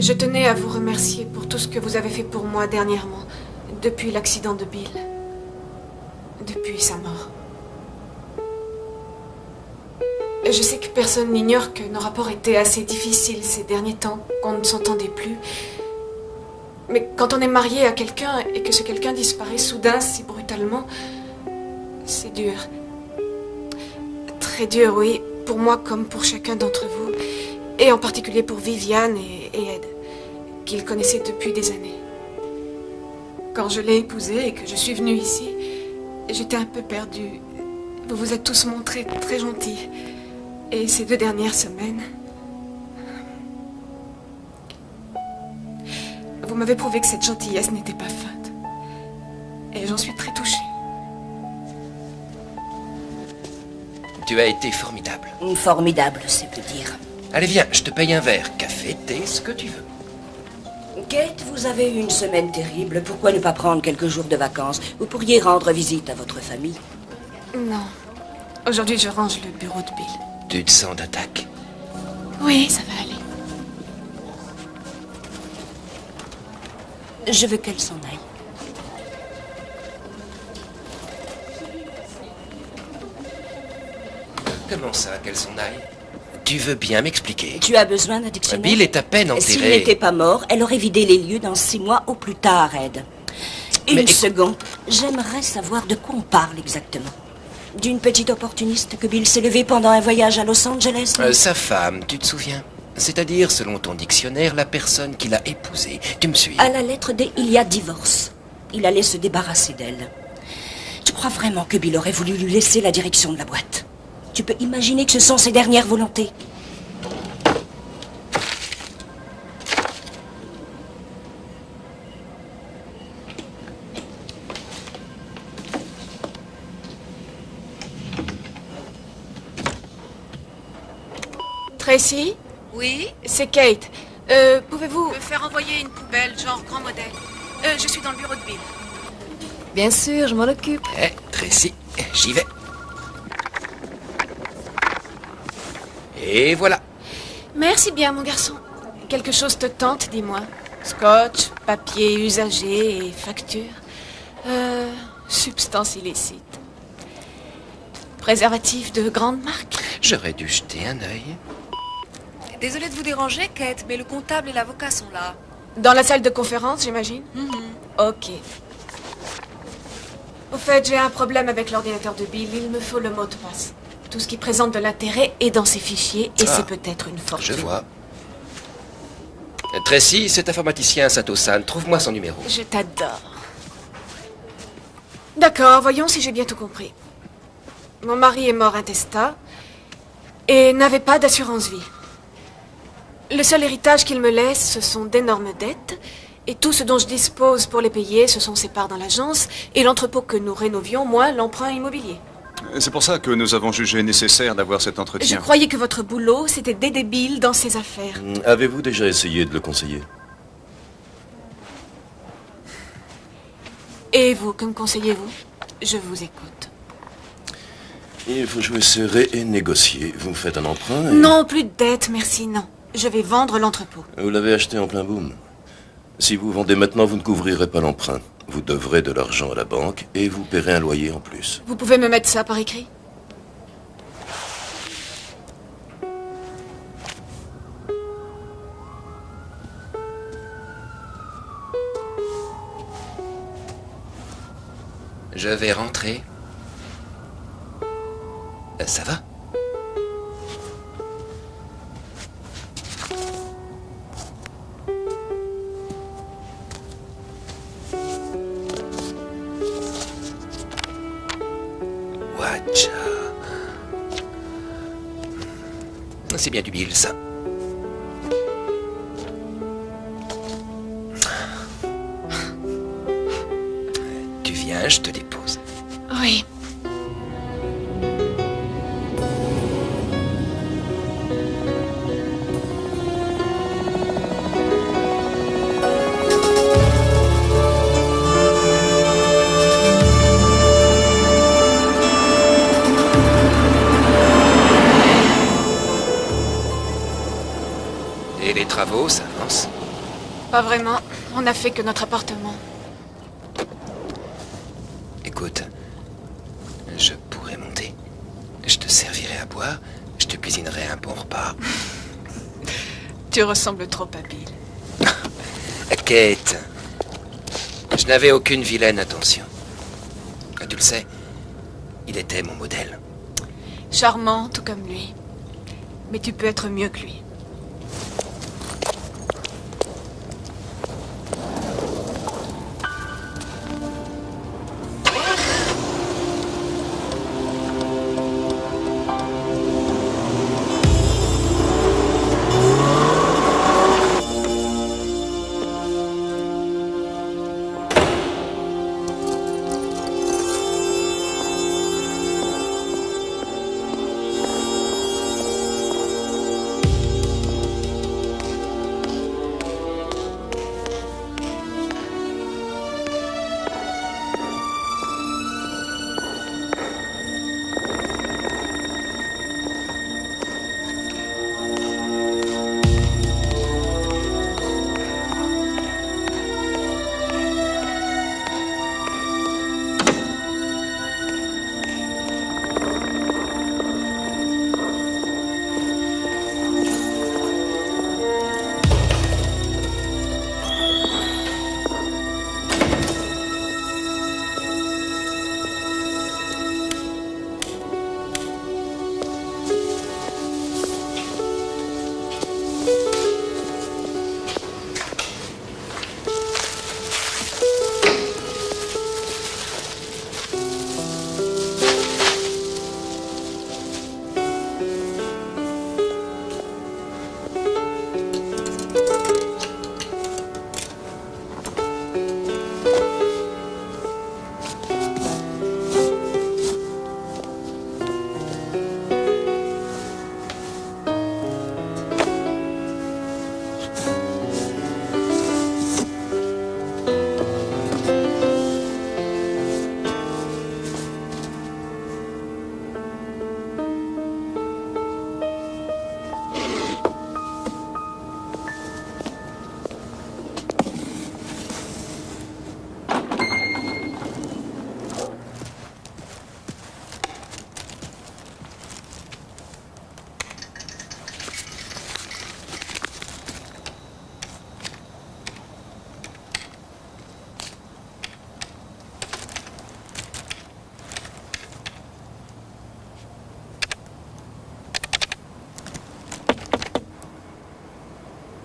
Je tenais à vous remercier pour tout ce que vous avez fait pour moi dernièrement, depuis l'accident de Bill, depuis sa mort. Je sais que personne n'ignore que nos rapports étaient assez difficiles ces derniers temps, qu'on ne s'entendait plus. Mais quand on est marié à quelqu'un et que ce quelqu'un disparaît soudain, si brutalement, c'est dur. Très dur, oui, pour moi comme pour chacun d'entre vous. Et en particulier pour Viviane et Ed, qu'ils connaissaient depuis des années. Quand je l'ai épousé et que je suis venue ici, j'étais un peu perdue. Vous vous êtes tous montrés très gentils. Et ces 2 dernières semaines, vous m'avez prouvé que cette gentillesse n'était pas feinte. Et j'en suis très touchée. Tu as été formidable. Formidable, c'est peu dire. Allez, viens, je te paye un verre. Café, thé, ce que tu veux. Kate, vous avez eu une semaine terrible. Pourquoi ne pas prendre quelques jours de vacances? Vous pourriez rendre visite à votre famille. Non. Aujourd'hui, je range le bureau de Bill. Tu te sens d'attaque? Oui, ça va aller. Je veux qu'elle s'en aille. Comment ça, qu'elle s'en aille? Tu veux bien m'expliquer? Tu as besoin d'un dictionnaire? Bill est à peine enterré. S'il n'était pas mort, elle aurait vidé les lieux dans 6 mois au plus tard, Ed. Une seconde. J'aimerais savoir de quoi on parle exactement. D'une petite opportuniste que Bill s'est levé pendant un voyage à Los Angeles? Sa femme, tu te souviens? C'est-à-dire, selon ton dictionnaire, la personne qu'il a épousée. Tu me suis? À la lettre D, il y a divorce. Il allait se débarrasser d'elle. Tu crois vraiment que Bill aurait voulu lui laisser la direction de la boîte? Tu peux imaginer que ce sont ses dernières volontés. Tracy? Oui? C'est Kate. Pouvez-vous me faire envoyer une poubelle, genre grand modèle? Je suis dans le bureau de Bill. Bien sûr, je m'en occupe. Tracy, j'y vais. Et voilà. Merci bien, mon garçon. Quelque chose te tente, dis-moi. Scotch, papier usagé et facture. Substance illicite. Préservatif de grande marque. J'aurais dû jeter un œil. Désolée de vous déranger, Kate, mais le comptable et l'avocat sont là. Dans la salle de conférence, j'imagine? Ok. Au fait, j'ai un problème avec l'ordinateur de Bill. Il me faut le mot de passe. Tout ce qui présente de l'intérêt est dans ses fichiers et c'est peut-être une fortune. Je vois. Tracy, cet informaticien Sato-san, trouve-moi son numéro. Je t'adore. D'accord, voyons si j'ai bien tout compris. Mon mari est mort intestat et n'avait pas d'assurance vie. Le seul héritage qu'il me laisse, ce sont d'énormes dettes. Et tout ce dont je dispose pour les payer, ce sont ses parts dans l'agence et l'entrepôt que nous rénovions, moins l'emprunt immobilier. C'est pour ça que nous avons jugé nécessaire d'avoir cet Je entretien. croyais que votre boulot, c'était d'aider Bill dans ses affaires. Avez-vous déjà essayé de le conseiller? Et vous, que me conseillez-vous? Je vous écoute. Il faut jouer serré et négocier. Vous me faites un emprunt et... Non, plus de dettes, merci, non. Je vais vendre l'entrepôt. Vous l'avez acheté en plein boom. Si vous vendez maintenant, vous ne couvrirez pas l'emprunt. Vous devrez de l'argent à la banque et vous paierez un loyer en plus. Vous pouvez me mettre ça par écrit? Je vais rentrer. Ça va? Watcha. C'est bien du Bill, ça. Tu viens, je te dépose. Oui. Et les travaux, ça avance? Pas vraiment. On n'a fait que notre appartement. Écoute, je pourrais monter. Je te servirai à boire. Je te cuisinerai un bon repas. Tu ressembles trop à Bill. Kate, je n'avais aucune vilaine intention. Tu le sais, il était mon modèle. Charmant, tout comme lui. Mais tu peux être mieux que lui.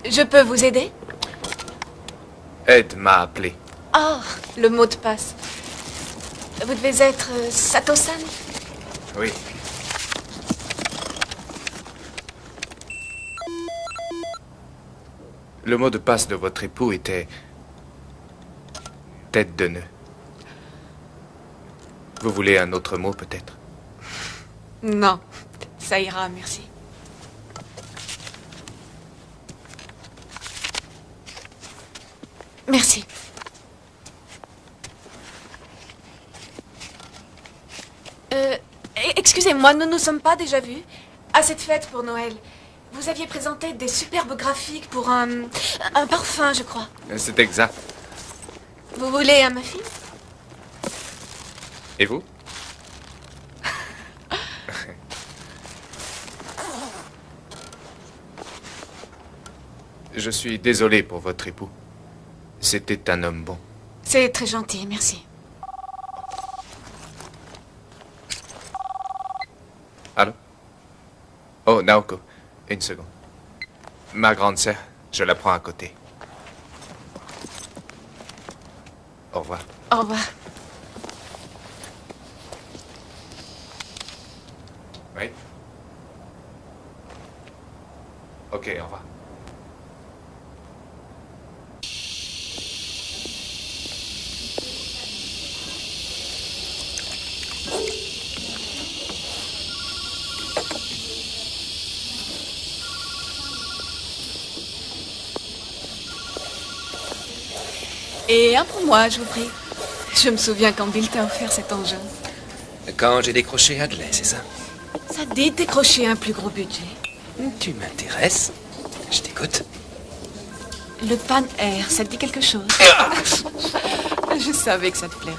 Je peux vous aider? Ed m'a appelé. Ah, le mot de passe. Vous devez être Sato-san? Oui. Le mot de passe de votre époux était... tête de nœud. Vous voulez un autre mot, peut-être? Non, ça ira, merci. Merci. Excusez-moi, nous ne nous sommes pas déjà vus. À cette fête pour Noël, vous aviez présenté des superbes graphiques pour un parfum, je crois. C'est exact. Vous voulez un muffin? Et vous? Je suis désolé pour votre époux. C'était un homme bon. C'est très gentil, merci. Allô? Oh, Naoko, une seconde. Ma grande sœur, je la prends à côté. Au revoir. Au revoir. Oui? Ok, au revoir. Et un pour moi, je vous prie. Je me souviens quand Bill t'a offert cet engin. Quand j'ai décroché Hadley, c'est ça? Ça dit décrocher un plus gros budget. Tu m'intéresses. Je t'écoute. Le Pan Air, ça te dit quelque chose? Je savais que ça te plairait.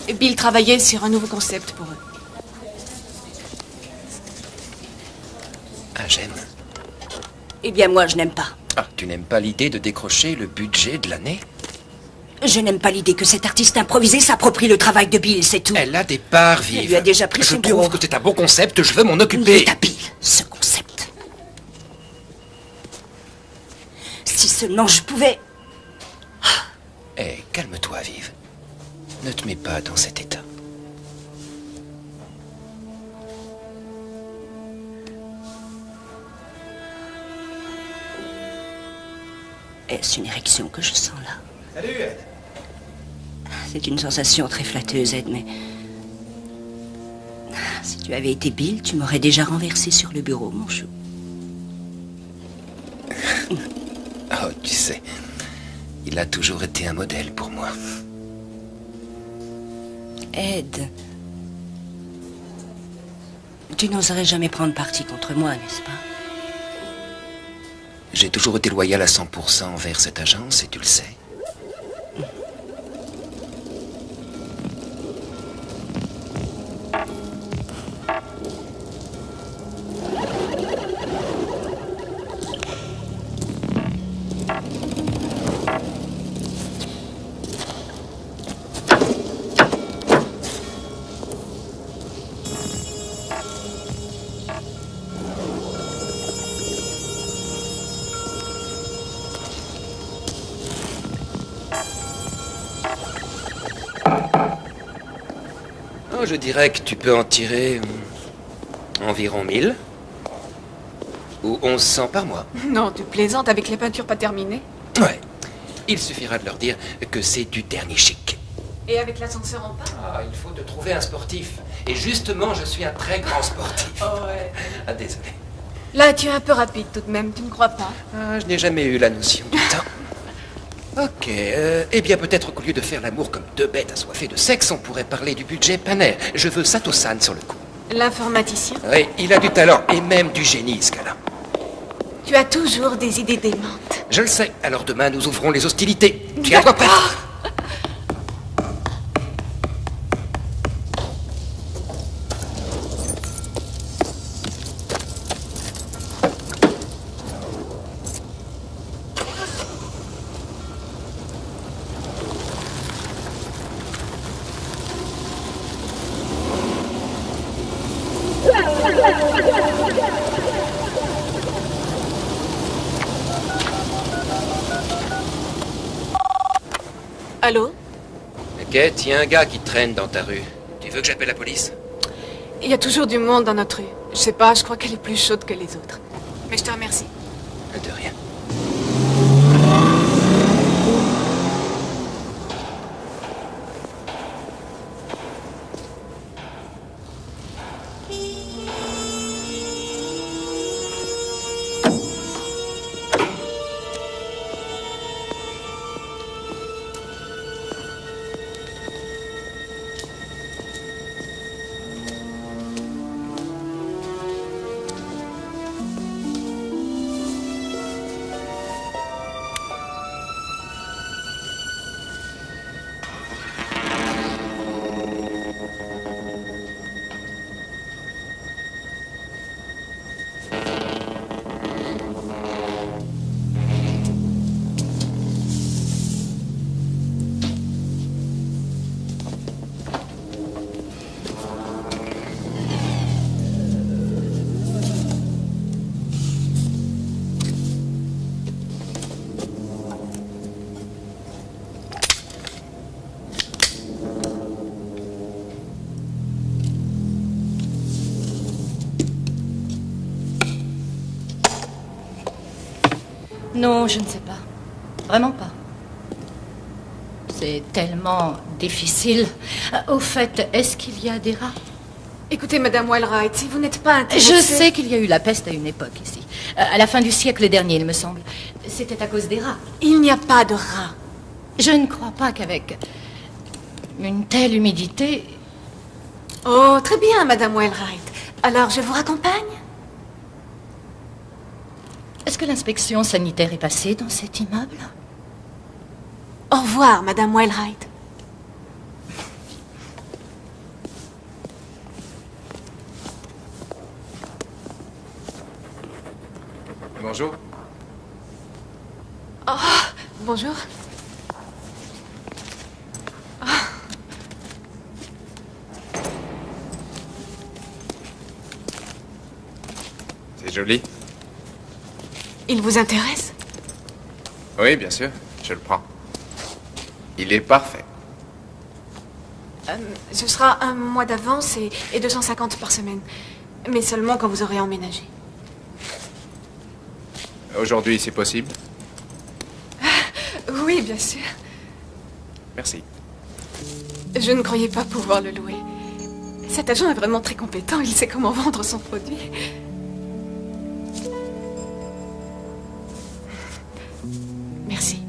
Et Bill travaillait sur un nouveau concept pour eux. Ah, j'aime. Eh bien, moi, je n'aime pas. Ah, tu n'aimes pas l'idée de décrocher le budget de l'année? Je n'aime pas l'idée que cet artiste improvisé s'approprie le travail de Bill, c'est tout. Elle a des parts vives. Elle lui a déjà pris Je son bureau. trouve que c'est un bon concept, je veux m'en Il occuper. est à Bill, ce concept. Si seulement je pouvais... Eh, calme-toi, Vive. Ne te mets pas dans cet état. Est-ce une érection que je sens là? Salut, Ed. C'est une sensation très flatteuse, Ed, mais... Si tu avais été Bill, tu m'aurais déjà renversé sur le bureau, mon chou. Oh, tu sais, il a toujours été un modèle pour moi. Ed, tu n'oserais jamais prendre parti contre moi, n'est-ce pas? J'ai toujours été loyal à 100% envers cette agence, et tu le sais. Oh, je dirais que tu peux en tirer environ 1000 ou 1100 par mois. Non, tu plaisantes avec les peintures pas terminées. Ouais. Il suffira de leur dire que c'est du dernier chic. Et avec l'ascenseur en panne? Ah, il faut te trouver un sportif. Et justement, je suis un très grand sportif. Oh ouais. Ah, désolé. Là, tu es un peu rapide tout de même, tu ne crois pas? Ah, je n'ai jamais eu la notion du temps. Ok, eh bien peut-être qu'au lieu de faire l'amour comme deux bêtes assoiffées de sexe, on pourrait parler du budget Paner. Je veux Sato-san sur le coup. L'informaticien? Oui, il a du talent et même du génie, ce gars-là. Tu as toujours des idées démentes. Je le sais, alors demain nous ouvrons les hostilités. Tiens-toi prête. Allô? Ok, il y a un gars qui traîne dans ta rue. Tu veux que j'appelle la police? Il y a toujours du monde dans notre rue. Je sais pas, je crois qu'elle est plus chaude que les autres. Mais je te remercie. De rien. Non, je ne sais pas. Vraiment pas. C'est tellement difficile. Au fait, est-ce qu'il y a des rats? Écoutez, Madame Wellwright, si vous n'êtes pas intéressée... Je sais qu'il y a eu la peste à une époque ici. À la fin du siècle dernier, il me semble. C'était à cause des rats. Il n'y a pas de rats. Je ne crois pas qu'avec une telle humidité... Oh, très bien, Madame Wellwright. Alors, je vous raccompagne? Est-ce que l'inspection sanitaire est passée dans cet immeuble? Au revoir, Madame Wellwright. Bonjour. Oh, bonjour. C'est joli. Il vous intéresse? Oui, bien sûr. Je le prends. Il est parfait. Ce sera un mois d'avance et 250 par semaine. Mais seulement quand vous aurez emménagé. Aujourd'hui, c'est possible? Oui, bien sûr. Merci. Je ne croyais pas pouvoir le louer. Cet agent est vraiment très compétent. Il sait comment vendre son produit. Merci.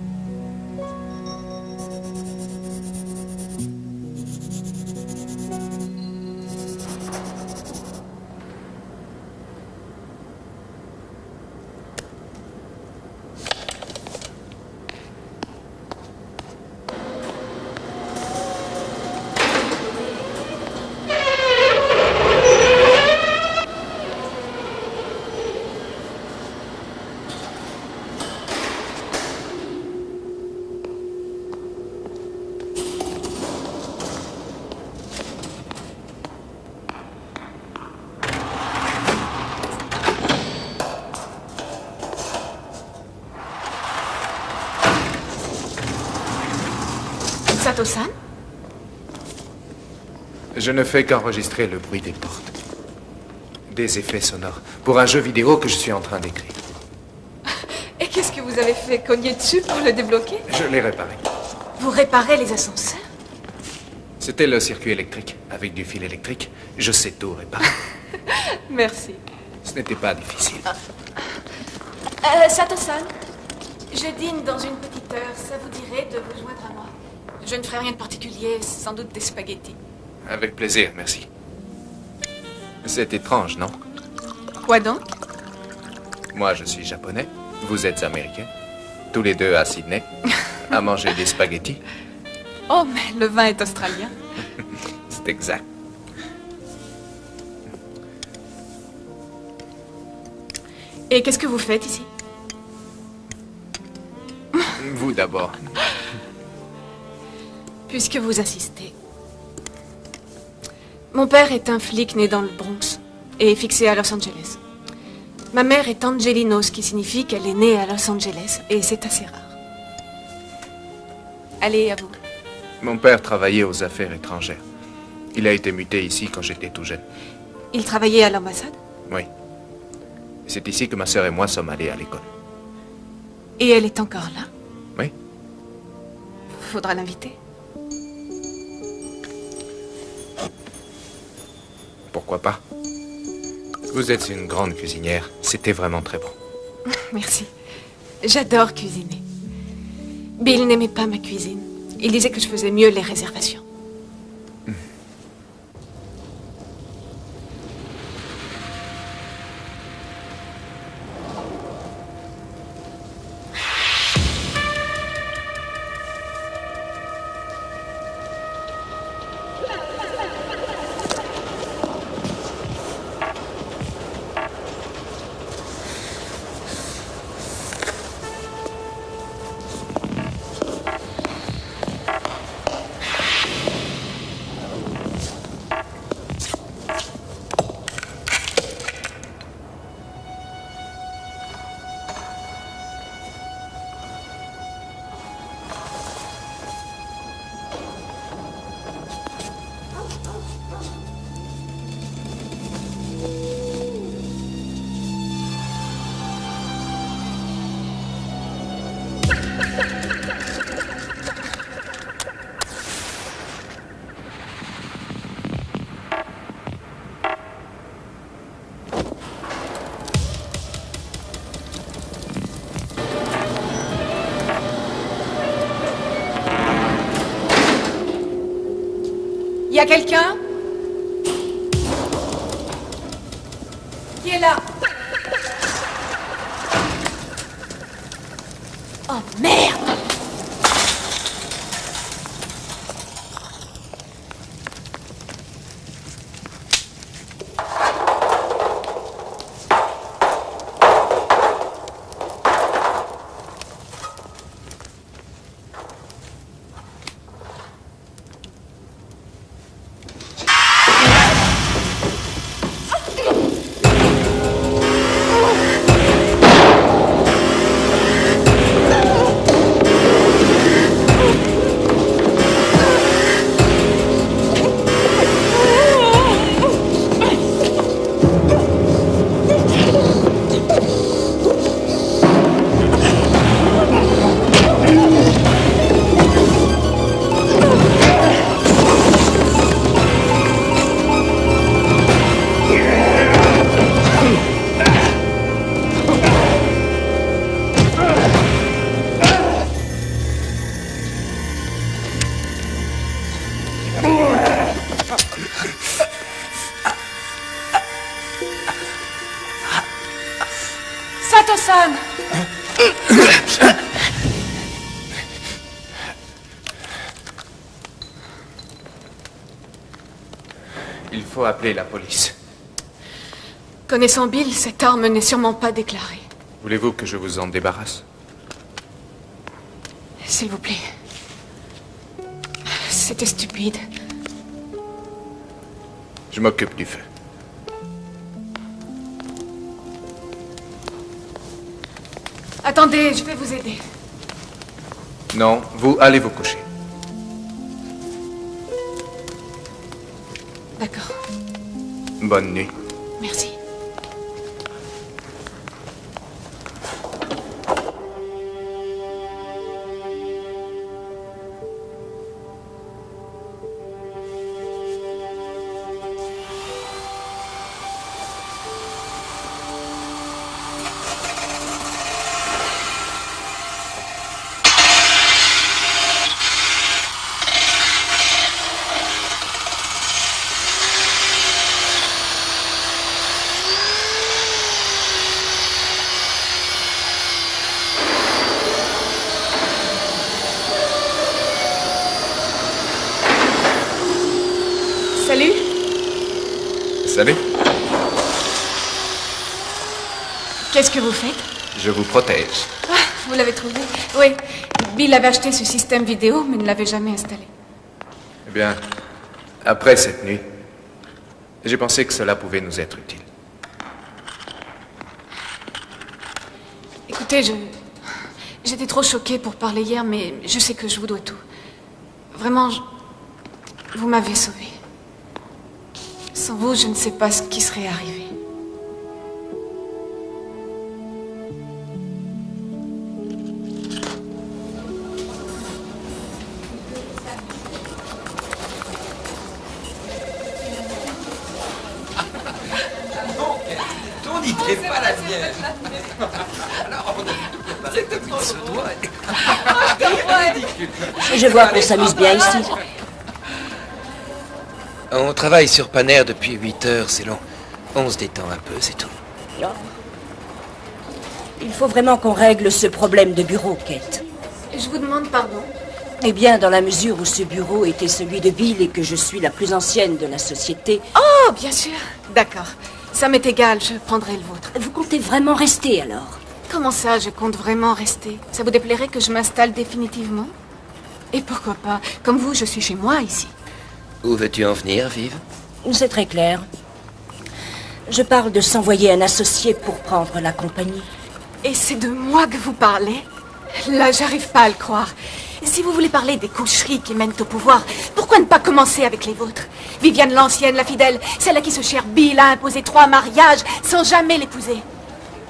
Sato-san? Je ne fais qu'enregistrer le bruit des portes. Des effets sonores. Pour un jeu vidéo que je suis en train d'écrire. Et qu'est-ce que vous avez fait? Cogner dessus pour le débloquer? Je l'ai réparé. Vous réparez les ascenseurs? C'était le circuit électrique. Avec du fil électrique, je sais tout réparer. Merci. Ce n'était pas difficile. Sato-san, je dîne dans une petite heure. Ça vous dirait de vous joindre à moi? Je ne ferai rien de particulier, sans doute des spaghettis. Avec plaisir, merci. C'est étrange, non? Quoi donc? Moi, je suis japonais. Vous êtes américain. Tous les deux à Sydney, à manger des spaghettis. Oh, mais le vin est australien. C'est exact. Et qu'est-ce que vous faites ici? Vous d'abord. Puisque vous assistez. Mon père est un flic né dans le Bronx et fixé à Los Angeles. Ma mère est Angelinos, ce qui signifie qu'elle est née à Los Angeles, et c'est assez rare. Allez, à vous. Mon père travaillait aux affaires étrangères. Il a été muté ici quand j'étais tout jeune. Il travaillait à l'ambassade? Oui. C'est ici que ma sœur et moi sommes allés à l'école. Et elle est encore là? Oui. Faudra l'inviter. Pourquoi pas? Vous êtes une grande cuisinière. C'était vraiment très bon. Merci. J'adore cuisiner. Bill n'aimait pas ma cuisine. Il disait que je faisais mieux les réservations. Y a quelqu'un? Qui est là? Oh merde! Sato-san! Il faut appeler la police. Connaissant Bill, cette arme n'est sûrement pas déclarée. Voulez-vous que je vous en débarrasse? S'il vous plaît. C'était stupide. Je m'occupe du feu. Attendez, je vais vous aider. Non, vous allez vous coucher. D'accord. Bonne nuit. Merci. Salut. Salut, Qu'est-ce que vous faites? je vous protège. Ah, vous l'avez trouvé? Oui. Bill avait acheté ce système vidéo, mais ne l'avait jamais installé. Eh bien, après cette nuit, j'ai pensé que cela pouvait nous être utile. Écoutez, j'étais trop choquée pour parler hier, mais je sais que je vous dois tout. Vraiment, vous m'avez sauvée. Sans vous, je ne sais pas ce qui serait arrivé. Ton idée, pas la mienne. Alors, on a tout préparé, t'as mis ce doigt. Ridicule. Je vois qu'on s'amuse bien ici. On travaille sur Paner depuis 8 heures, c'est long. On se détend un peu, c'est tout. Il faut vraiment qu'on règle ce problème de bureau, Kate. Je vous demande pardon. Eh bien, dans la mesure où ce bureau était celui de Bill et que je suis la plus ancienne de la société, Oh, bien sûr. D'accord. Ça m'est égal, je prendrai le vôtre. vous comptez vraiment rester alors? Comment ça, je compte vraiment rester? Ça vous déplairait que je m'installe définitivement? Et pourquoi pas? Comme vous, je suis chez moi ici. Où veux-tu en venir, Vive? C'est très clair. Je parle de s'envoyer un associé pour prendre la compagnie. Et c'est de moi que vous parlez? Là, j'arrive pas à le croire. Si vous voulez parler des coucheries qui mènent au pouvoir, pourquoi ne pas commencer avec les vôtres? Viviane l'ancienne, la fidèle, celle à qui ce cher Bill a imposé 3 mariages sans jamais l'épouser.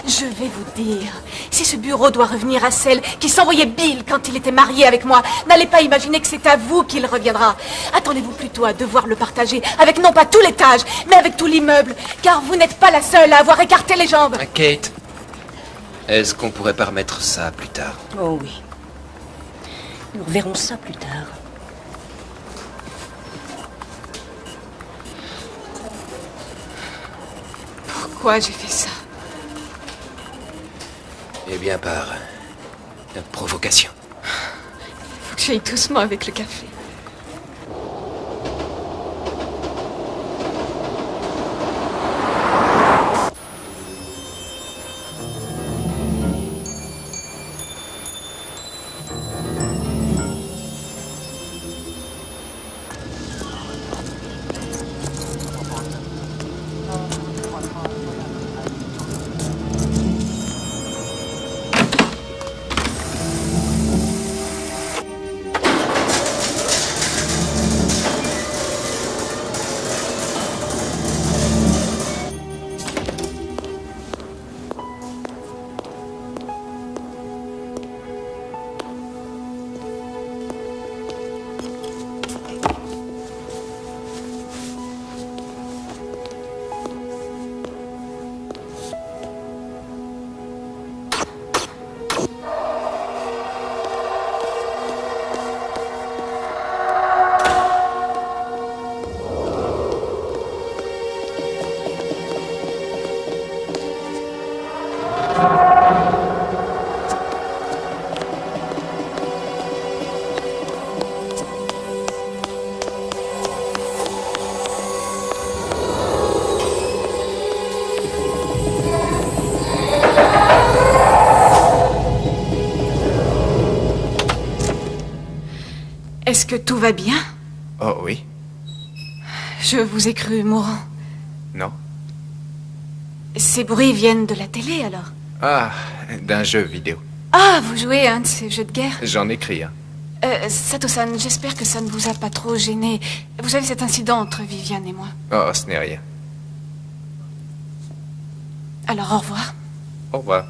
Je vais vous dire, si ce bureau doit revenir à celle qui s'envoyait Bill quand il était marié avec moi, n'allez pas imaginer que c'est à vous qu'il reviendra. Attendez-vous plutôt à devoir le partager avec non pas tout l'étage, mais avec tout l'immeuble, car vous n'êtes pas la seule à avoir écarté les jambes. Kate, est-ce qu'on pourrait pas remettre ça plus tard? Oh oui. Nous reverrons ça plus tard. Pourquoi j'ai fait ça? Eh bien, par Provocation. Faut que j'aille doucement avec le café. Est-ce que tout va bien? Oh oui. Je vous ai cru mourant. Non. Ces bruits viennent de la télé, alors? Ah, d'un jeu vidéo. Ah, vous jouez à un de ces jeux de guerre? J'en écris un. Sato-san, j'espère que ça ne vous a pas trop gêné. Vous savez, cet incident entre Viviane et moi. Oh, ce n'est rien. Alors, au revoir. Au revoir.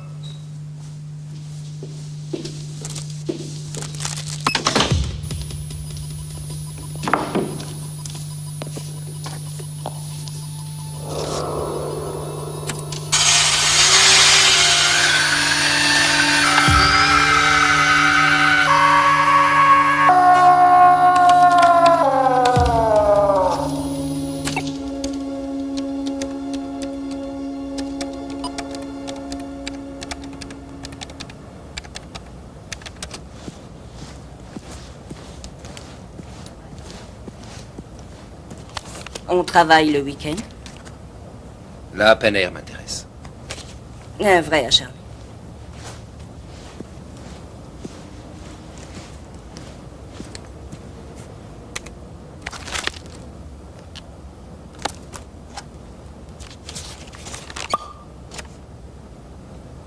On travaille le week-end. La Paner m'intéresse. Un vrai achat.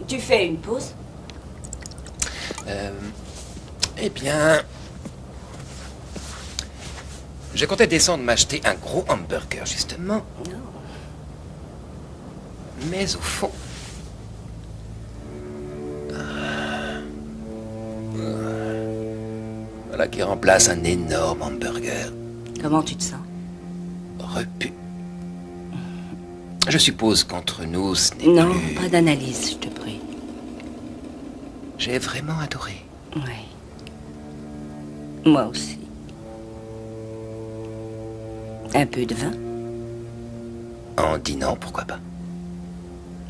Tu fais une pause? Eh bien... Je comptais descendre m'acheter un gros hamburger, justement. Mais au fond... Voilà qui remplace un énorme hamburger. Comment tu te sens? Repu. Je suppose qu'entre nous, ce n'est Non, plus... pas d'analyse, je te prie. J'ai vraiment adoré. Oui. Moi aussi. Un peu de vin? En dînant, pourquoi pas?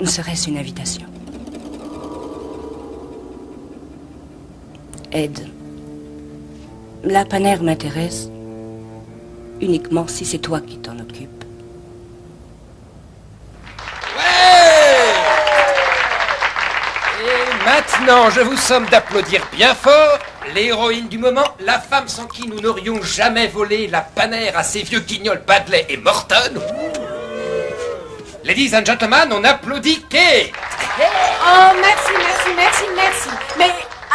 Serait-ce une invitation? Ed, la Paner m'intéresse uniquement si c'est toi qui t'en occupes. Et maintenant, je vous somme d'applaudir bien fort l'héroïne du moment, la femme sans qui nous n'aurions jamais volé la Paner à ces vieux guignols Badley et Morton. Ladies and gentlemen, on applaudit Kate. Oh, merci. Mais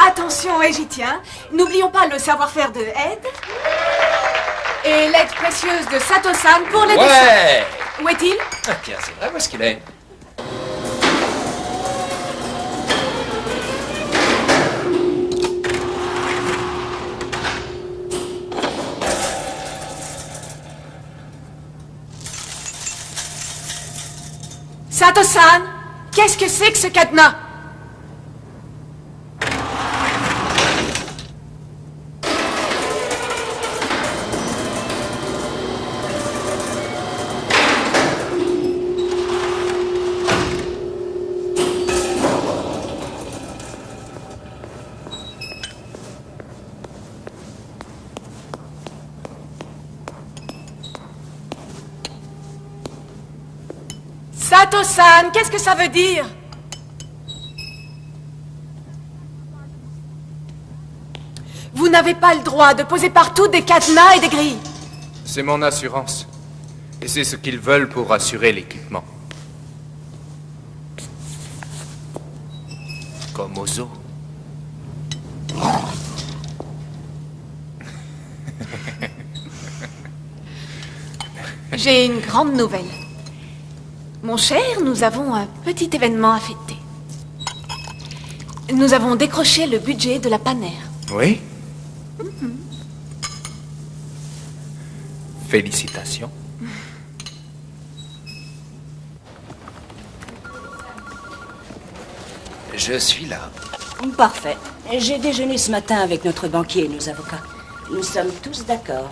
attention, et j'y tiens. N'oublions pas le savoir-faire de Ed. Et l'aide précieuse de Sato-san pour les dessins. Ouais. Où est-il? Ah, tiens, c'est vrai, où est-ce qu'il est? Sato-san, qu'est-ce que c'est que ce cadenas? Sato-san, qu'est-ce que ça veut dire? Vous n'avez pas le droit de poser partout des cadenas et des grilles. C'est mon assurance. Et c'est ce qu'ils veulent pour assurer l'équipement. Comme au zoo. J'ai une grande nouvelle. Mon cher, nous avons un petit événement à fêter. Nous avons décroché le budget de la Paner. Oui? Félicitations. Je suis là. Parfait. J'ai déjeuné ce matin avec notre banquier et nos avocats. Nous sommes tous d'accord.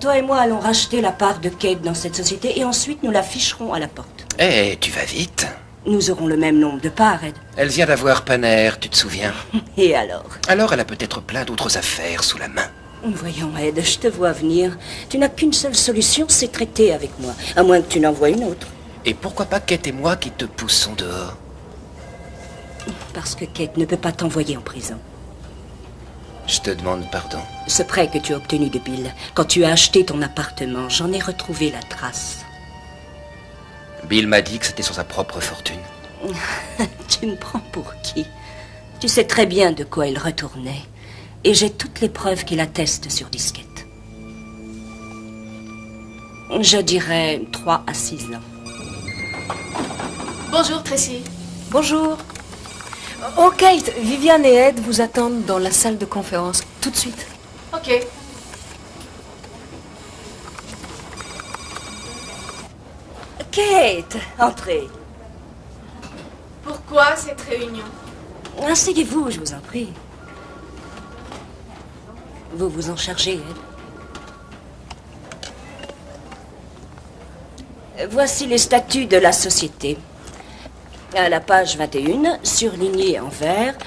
Toi et moi allons racheter la part de Kate dans cette société et ensuite nous la ficherons à la porte. Eh, tu vas vite. Nous aurons le même nombre de parts, Ed. Elle vient d'avoir Paner, tu te souviens? Et alors? Alors elle a peut-être plein d'autres affaires sous la main. Voyons, Ed, je te vois venir. Tu n'as qu'une seule solution, c'est traiter avec moi. À moins que tu n'en voies une autre. Et pourquoi pas Kate et moi qui te poussons dehors? Parce que Kate ne peut pas t'envoyer en prison. Je te demande pardon. Ce prêt que tu as obtenu de Bill, quand tu as acheté ton appartement, j'en ai retrouvé la trace. Bill m'a dit que c'était sur sa propre fortune. Tu me prends pour qui? Tu sais très bien de quoi il retournait. Et j'ai toutes les preuves qui l'attestent sur disquette. Je dirais 3 à 6 ans. Bonjour, Tracy. Bonjour. Oh, Kate, Viviane et Ed vous attendent dans la salle de conférence. Tout de suite. Ok. Kate, entrez. Pourquoi cette réunion? Asseyez-vous, je vous en prie. Vous vous en chargez, Ed. Voici les statuts de la société. À la page 21, surlignée en vert,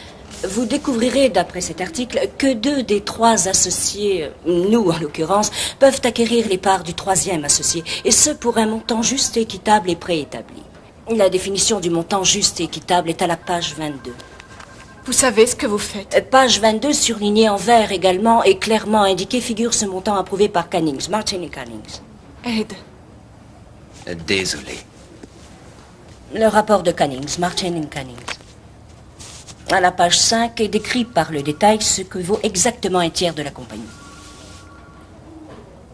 vous découvrirez, d'après cet article, que 2 des 3 associés, nous en l'occurrence, peuvent acquérir les parts du 3e associé, et ce pour un montant juste, équitable et préétabli. La définition du montant juste et équitable est à la page 22. Vous savez ce que vous faites? Page 22, surlignée en vert également, et clairement indiqué, figure ce montant approuvé par Cannings, Martin et Cannings. Ed. Désolé. Le rapport de Cannings, Martin et Cannings. À la page 5 est décrit par le détail ce que vaut exactement un tiers de la compagnie.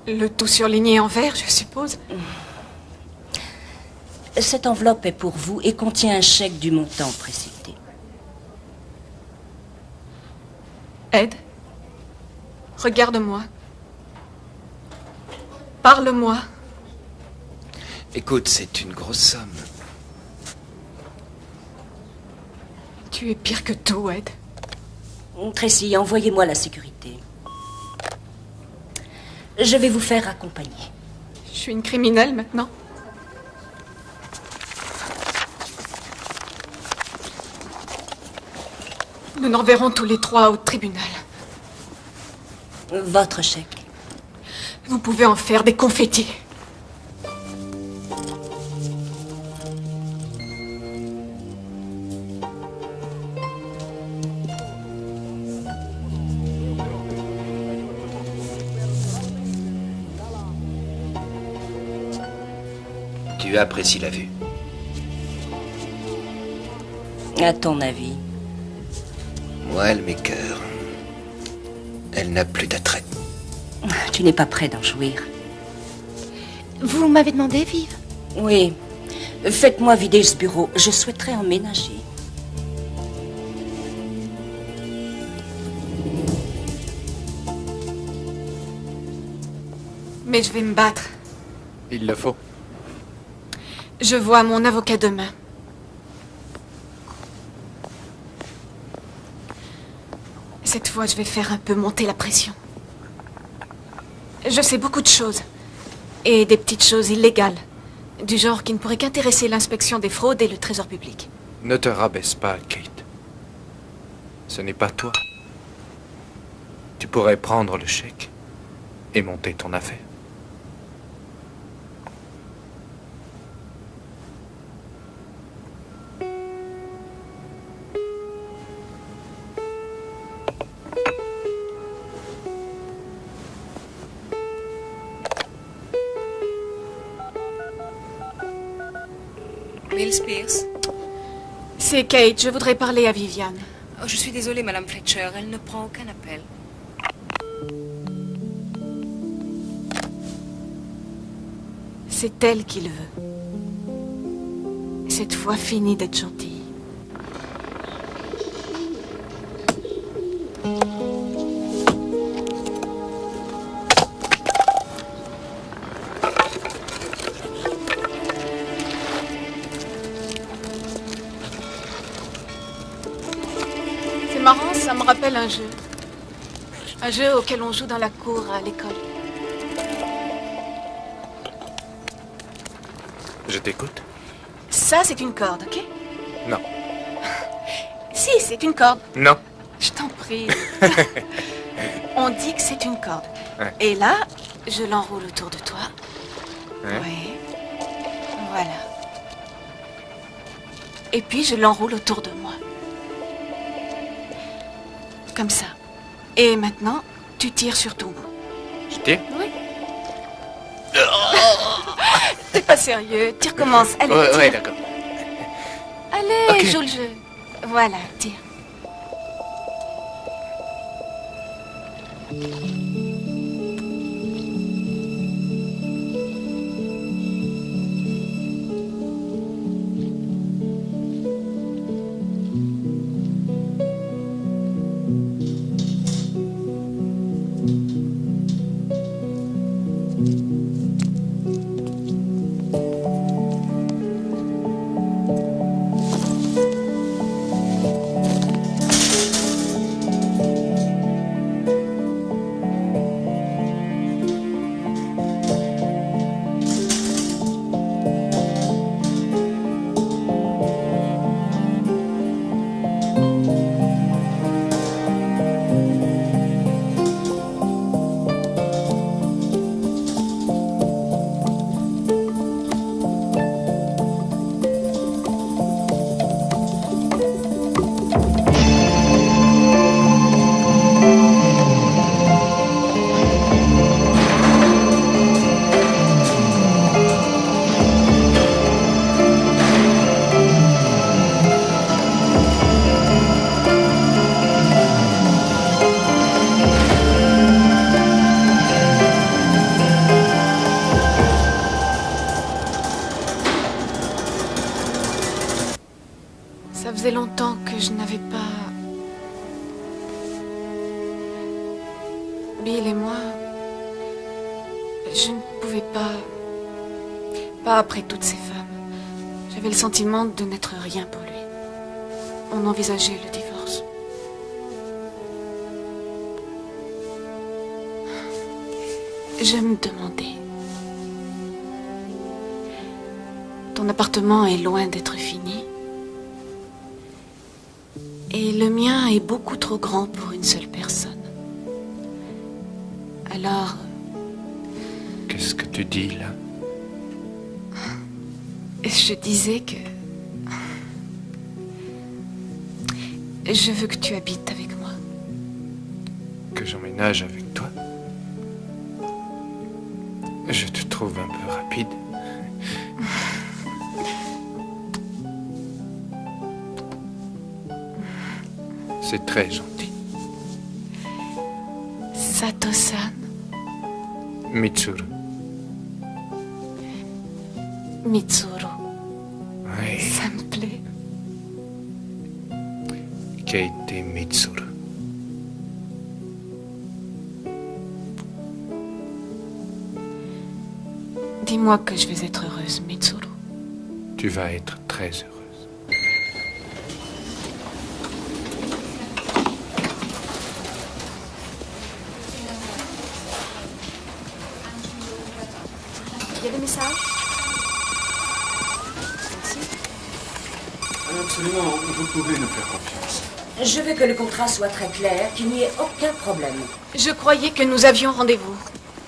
Le tout surligné en vert, je suppose? Cette enveloppe est pour vous et contient un chèque du montant précité. Ed, regarde-moi. Parle-moi. Écoute, c'est une grosse somme. Tu es pire que tout, Ed. Tracy, envoyez-moi la sécurité. Je vais vous faire accompagner. Je suis une criminelle maintenant. Nous nous reverrons tous les 3 au tribunal. Votre chèque. Vous pouvez en faire des confettis. Tu apprécies la vue. À ton avis? Moi, elle m'écœure. Elle n'a plus d'attrait. Tu n'es pas prêt d'en jouir. Vous m'avez demandé, Vive? Oui. Faites-moi vider ce bureau. Je souhaiterais emménager. Mais je vais me battre. Il le faut. Je vois mon avocat demain. Cette fois, je vais faire un peu monter la pression. Je sais beaucoup de choses. Et des petites choses illégales. Du genre qui ne pourraient qu'intéresser l'inspection des fraudes et le trésor public. Ne te rabaisse pas, Kate. Ce n'est pas toi. Tu pourrais prendre le chèque et monter ton affaire. Miss Pierce? C'est Kate, je voudrais parler à Viviane. Oh, je suis désolée, Madame Fletcher, elle ne prend aucun appel. C'est elle qui le veut. Cette fois, fini d'être gentille. C'est marrant, ça me rappelle un jeu. Un jeu auquel on joue dans la cour à l'école. Je t'écoute. Ça, c'est une corde, ok? Non. Si, c'est une corde. Non. Je t'en prie. On dit que c'est une corde. Ouais. Et là, je l'enroule autour de toi. Ouais. Oui. Voilà. Et puis, je l'enroule autour de moi. Comme ça. Et maintenant, tu tires sur ton bout. Je tire? Oui. T'es pas sérieux. Tu recommences. Allez, tire. Ouais, d'accord. Allez, Ok. joue le jeu. Voilà, tire. Ça faisait longtemps que je n'avais pas... Bill et moi... Je ne pouvais pas... Pas après toutes ces femmes. J'avais le sentiment de n'être rien pour lui. On envisageait le divorce. Je me demandais... Ton appartement est loin d'être fini. Et le mien est beaucoup trop grand pour une seule personne. Alors... Qu'est-ce que tu dis, là? Je disais que... Je veux que tu habites avec moi. Que j'emménage avec toi? Je te trouve un peu rapide. C'est très gentil. Sato-san, Mitsuru. Mitsuru, Oui. ça me plaît. Kate et Mitsuru. Dis-moi que je vais être heureuse, Mitsuru. Tu vas être très heureuse. Il y a des messages? Absolument, vous pouvez nous faire confiance. Je veux que le contrat soit très clair, qu'il n'y ait aucun problème. Je croyais que nous avions rendez-vous.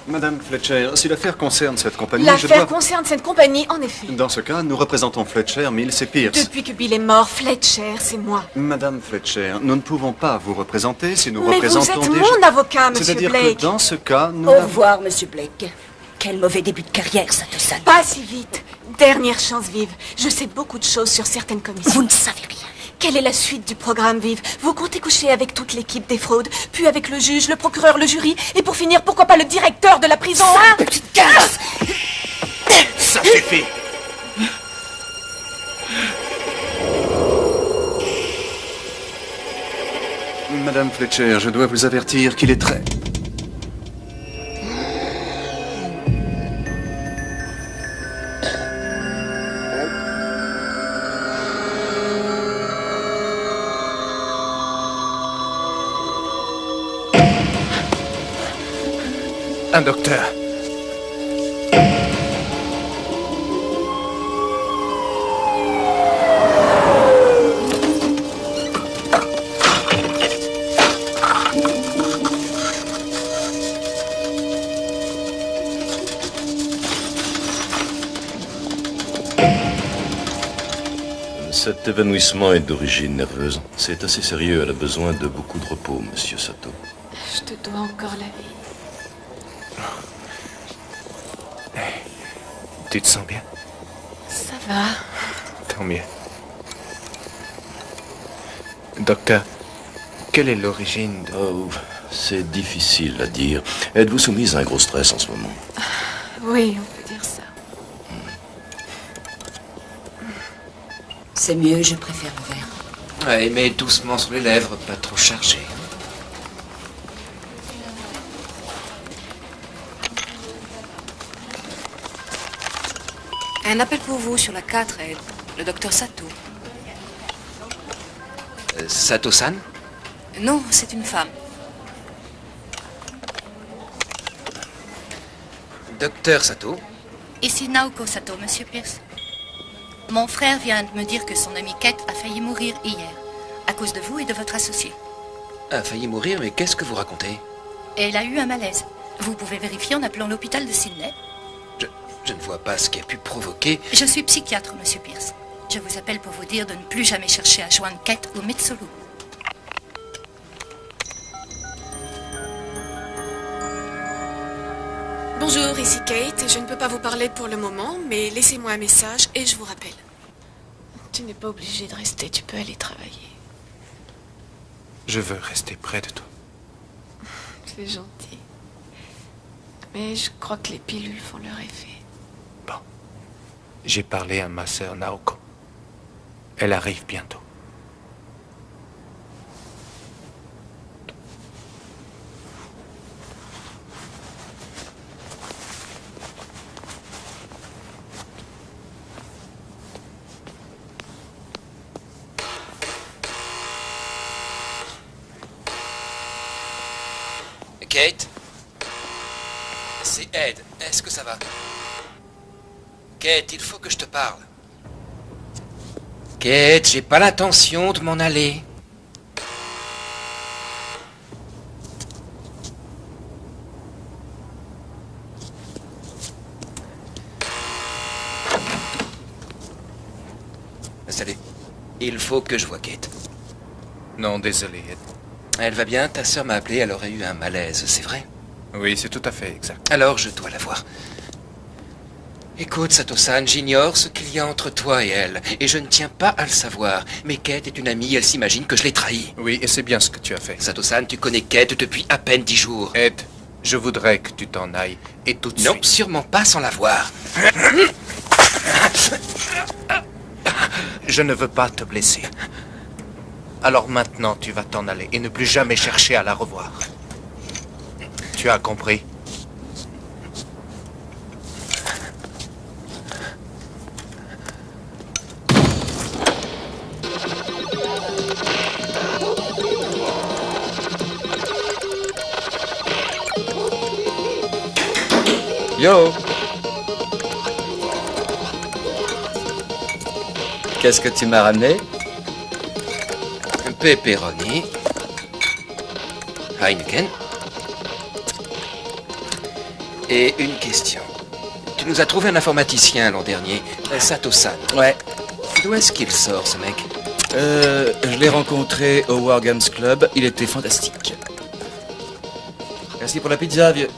Madame Fletcher, si l'affaire concerne cette compagnie, je L'affaire dois... concerne cette compagnie, en effet. Dans ce cas, nous représentons Fletcher, Mills et Pierce. Depuis que Bill est mort, Fletcher, c'est moi. Madame Fletcher, nous ne pouvons pas vous représenter si nous Mais vous représentons êtes déjà... mon avocat, Monsieur C'est-à-dire Blake. que dans ce cas, nous... Au revoir, Monsieur Blake. Quel mauvais début de carrière, Sato-san. Pas si vite. Dernière chance, Vive. Je sais beaucoup de choses sur certaines commissions. Vous ne savez rien. Quelle est la suite du programme, Vive? Vous comptez coucher avec toute l'équipe des fraudes, puis avec le juge, le procureur, le jury, et pour finir, pourquoi pas le directeur de la prison, hein? Petite casse. Ça suffit. Madame Fletcher, je dois vous avertir qu'il est très... Un docteur. Cet évanouissement est d'origine nerveuse. C'est assez sérieux, elle a besoin de beaucoup de repos, monsieur Sato. Je te dois encore la vie. Tu te sens bien? Ça va. Tant mieux. Docteur, quelle est l'origine de... Oh, c'est difficile à dire. Êtes-vous soumise à un gros stress en ce moment? Oui, on peut dire ça. C'est mieux, je préfère le verre. Ouais, mais doucement sur les lèvres, pas trop chargé. Un appel pour vous sur la 4, Ed. Le docteur Sato. Sato-san? Non, c'est une femme. Docteur Sato? Ici Naoko Sato, monsieur Pierce. Mon frère vient de me dire que son amie Kate a failli mourir hier, à cause de vous et de votre associé. A failli mourir, mais qu'est-ce que vous racontez? Elle a eu un malaise. Vous pouvez vérifier en appelant l'hôpital de Sydney. Je ne vois pas ce qui a pu provoquer... Je suis psychiatre, monsieur Pierce. Je vous appelle pour vous dire de ne plus jamais chercher à joindre Kate ou Mitsuru. Bonjour, ici Kate. Je ne peux pas vous parler pour le moment, mais laissez-moi un message et je vous rappelle. Tu n'es pas obligé de rester, tu peux aller travailler. Je veux rester près de toi. C'est gentil. Mais je crois que les pilules font leur effet. Bon. J'ai parlé à ma sœur Naoko. Elle arrive bientôt. Kate? C'est Ed. Est-ce que ça va? Kate, il faut que je te parle. Kate, j'ai pas l'intention de m'en aller. Salut. Il faut que je voie Kate. Non, désolé, Ed. Elle va bien, ta sœur m'a appelé, elle aurait eu un malaise, c'est vrai? Oui, c'est tout à fait exact. Alors je dois la voir. Écoute, Sato-san, j'ignore ce qu'il y a entre toi et elle, et je ne tiens pas à le savoir. Mais Kate est une amie, elle s'imagine que je l'ai trahie. Oui, et c'est bien ce que tu as fait. Sato-san, tu connais Kate depuis à peine 10 jours. Ed, je voudrais que tu t'en ailles, et tout de Non, suite. sûrement pas sans la voir. Je ne veux pas te blesser. Alors maintenant, tu vas t'en aller et ne plus jamais chercher à la revoir. Tu as compris? Yo! Qu'est-ce que tu m'as ramené? Pepperoni. Heineken. Et une question. Tu nous as trouvé un informaticien l'an dernier, Sato-san. Ouais. D'où est-ce qu'il sort, ce mec? Je l'ai rencontré au War Games Club. Il était fantastique. Merci pour la pizza, vieux.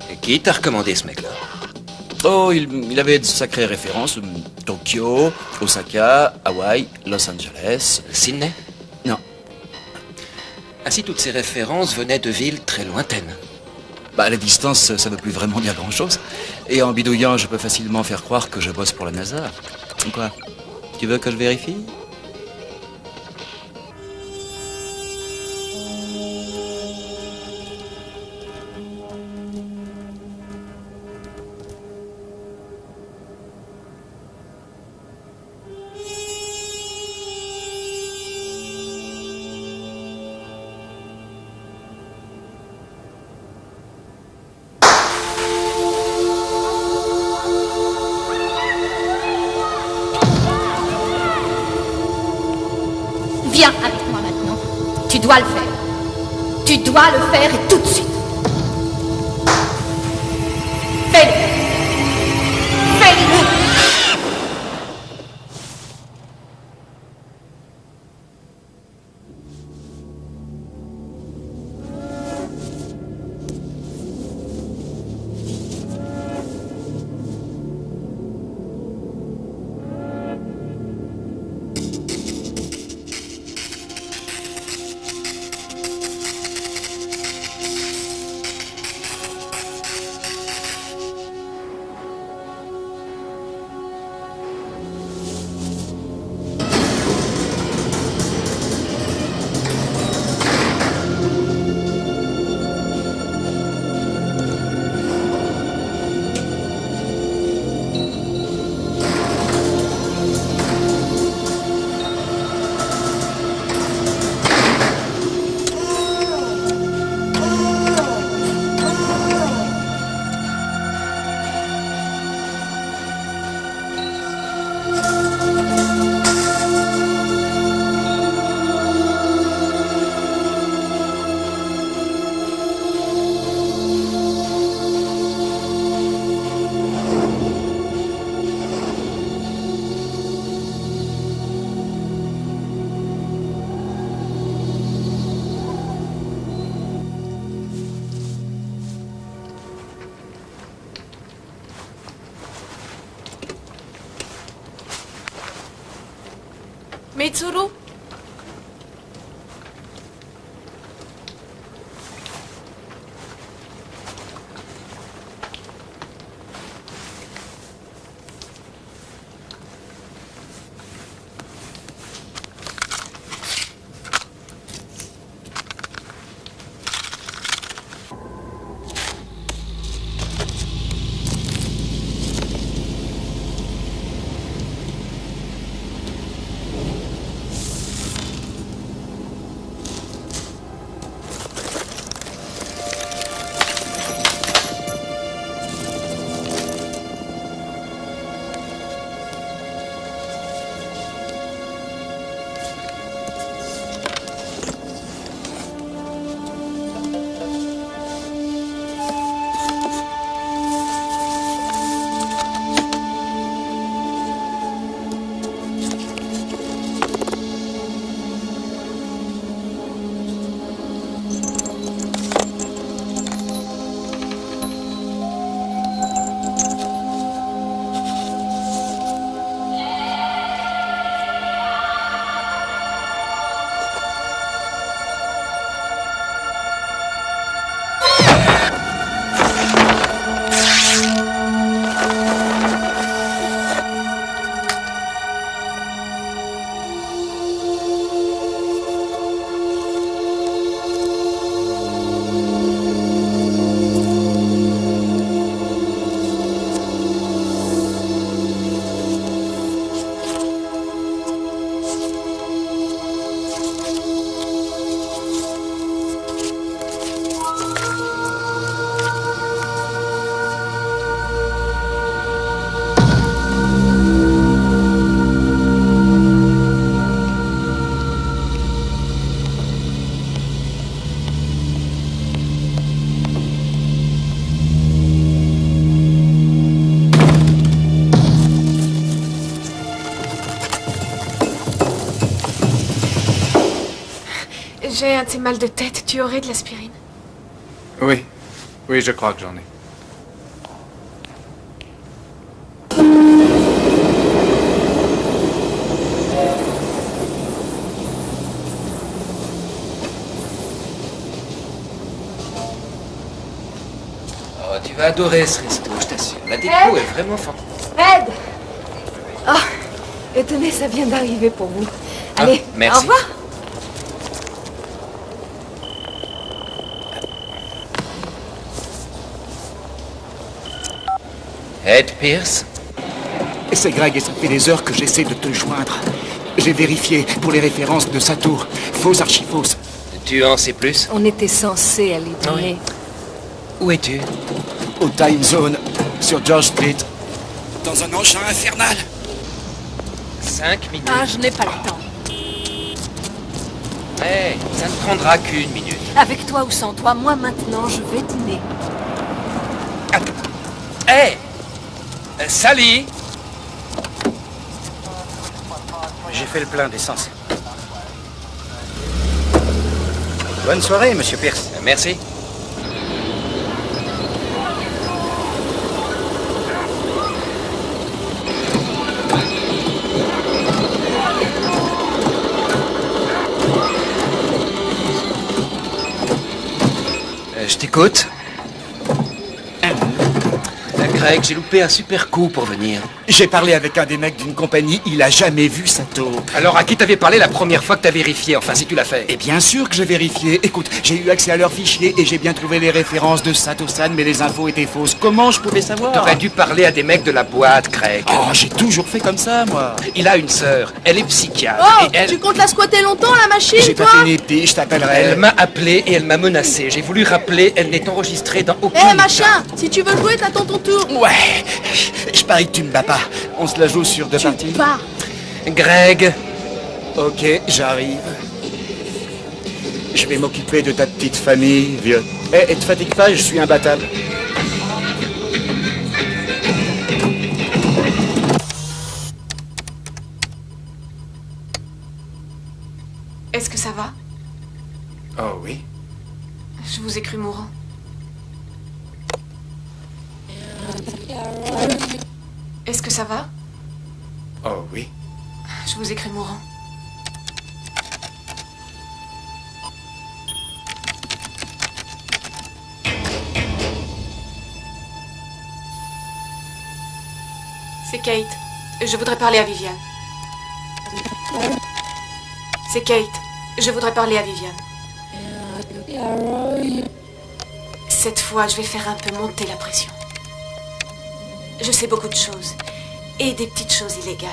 Et qui t'a recommandé ce mec-là? Oh, il avait de sacrées références. Tokyo, Osaka, Hawaï, Los Angeles. Sydney? Non. Ainsi, toutes ces références venaient de villes très lointaines. Bah, la distance, ça veut plus vraiment dire grand-chose. Et en bidouillant, je peux facilement faire croire que je bosse pour la NASA. Quoi? Tu veux que je vérifie? Viens avec moi maintenant. Tu dois le faire. Tu dois le faire et tout de suite. Fais-le. Fais-le. Mitsuru? J'ai un petit mal de tête. Tu aurais de l'aspirine? Oui. Oui, je crois que j'en ai. Tu vas adorer ce resto, je t'assure. La déco est vraiment fantastique. Ed! Oh, et tenez, ça vient d'arriver pour vous. Allez, merci. au revoir. Ed Pierce? C'est Greg et ça fait des heures que j'essaie de te joindre. J'ai vérifié pour les références de Sato. Fausse archi-fausse. Tu en sais plus? On était censé aller dîner. Où es-tu? Au Time Zone, sur George Street. Dans un engin infernal. 5 minutes. Ah, je n'ai pas le temps. Hey, ça ne prendra qu'une minute. Avec toi ou sans toi, moi maintenant, je vais dîner. Hey! Sally! J'ai fait le plein d'essence. Bonne soirée, monsieur Pierce. Merci. Je t'écoute. Greg, j'ai loupé un super coup pour venir. J'ai parlé avec un des mecs d'une compagnie, il a jamais vu Sato. Alors à qui t'avais parlé la première fois que t'as vérifié, enfin si tu l'as fait? Et bien sûr que j'ai vérifié. Écoute, j'ai eu accès à leurs fichiers et j'ai bien trouvé les références de Sato-san, mais les infos étaient fausses. Comment je pouvais savoir? T'aurais dû parler à des mecs de la boîte, Greg. Oh, j'ai toujours fait comme ça, moi. Il a une sœur, elle est psychiatre. Oh, et elle... tu comptes la squatter longtemps, la machine, J'ai toi? pas fini, petit, je t'appellerai. Elle m'a appelé et elle m'a menacé. J'ai voulu rappeler, elle n'est enregistrée dans aucune... Eh, machin, si tu veux jouer, t'attends ton tour. Ouais, je parie que tu me bats pas. On se la joue sur deux parties. Pas. Greg. Ok, j'arrive. Je vais m'occuper de ta petite famille, vieux. Eh, te fatigue pas, je suis imbattable. Est-ce que ça va? Oh oui. Je vous ai cru mourant. Est-ce que ça va? Oh oui. Je vous ai cru mourant. C'est Kate. Je voudrais parler à Viviane. C'est Kate. Je voudrais parler à Viviane. Cette fois, je vais faire un peu monter la pression. Je sais beaucoup de choses. Et des petites choses illégales.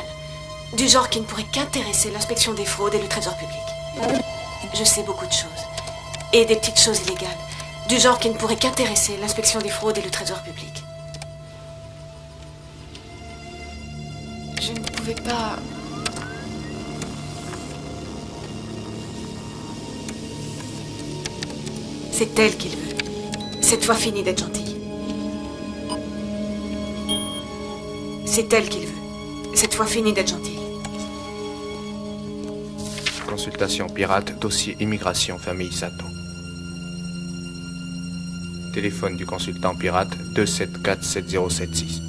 Du genre qui ne pourraient qu'intéresser l'inspection des fraudes et le trésor public. Je sais beaucoup de choses. Et des petites choses illégales. Du genre qui ne pourraient qu'intéresser l'inspection des fraudes et le trésor public. Je ne pouvais pas... C'est elle qu'il veut. Cette fois, fini d'être gentille. C'est elle qu'il veut. Cette fois, fini d'être gentille. Consultation pirate, dossier immigration, famille Sato. Téléphone du consultant pirate 2747076.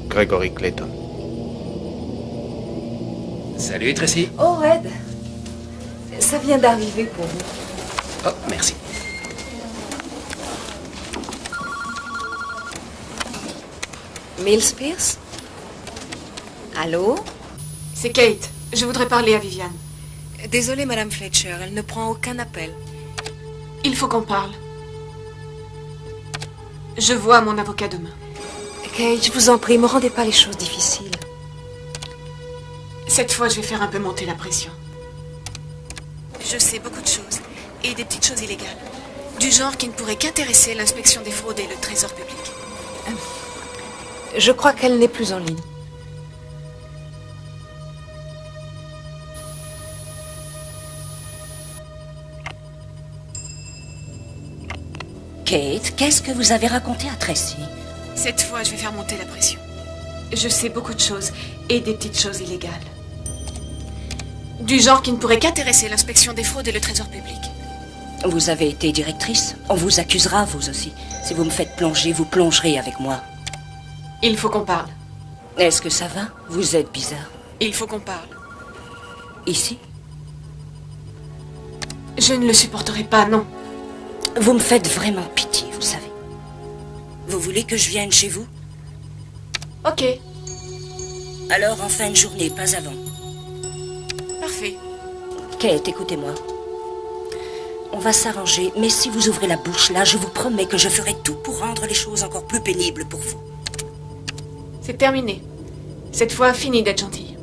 Gregory Clayton. Salut, Tracy. Oh, Red. Ça vient d'arriver pour vous. Oh, merci. Mills Pierce? Allô? C'est Kate. Je voudrais parler à Viviane. Désolée, Madame Fletcher, elle ne prend aucun appel. Il faut qu'on parle. Je vois mon avocat demain. Kate, je vous en prie, ne me rendez pas les choses difficiles. Cette fois, je vais faire un peu monter la pression. Je sais beaucoup de choses. Et des petites choses illégales. Du genre qui ne pourraient qu'intéresser l'inspection des fraudes et le trésor public. Je crois qu'elle n'est plus en ligne. Kate, qu'est-ce que vous avez raconté à Tracy? Cette fois, je vais faire monter la pression. Je sais beaucoup de choses. Et des petites choses illégales. Du genre qui ne pourrait qu'intéresser l'inspection des fraudes et le trésor public. Vous avez été directrice. On vous accusera, vous aussi. Si vous me faites plonger, vous plongerez avec moi. Il faut qu'on parle. Est-ce que ça va? Vous êtes bizarre. Il faut qu'on parle. Ici? Je ne le supporterai pas, non. Vous me faites vraiment pitié, vous savez. Vous voulez que je vienne chez vous? Ok, Alors en fin de journée, pas avant. parfait. Kate, écoutez-moi. On va s'arranger, mais si vous ouvrez la bouche là, je vous promets que je ferai tout pour rendre les choses encore plus pénibles pour vous. C'est terminé. Cette fois, fini d'être gentille.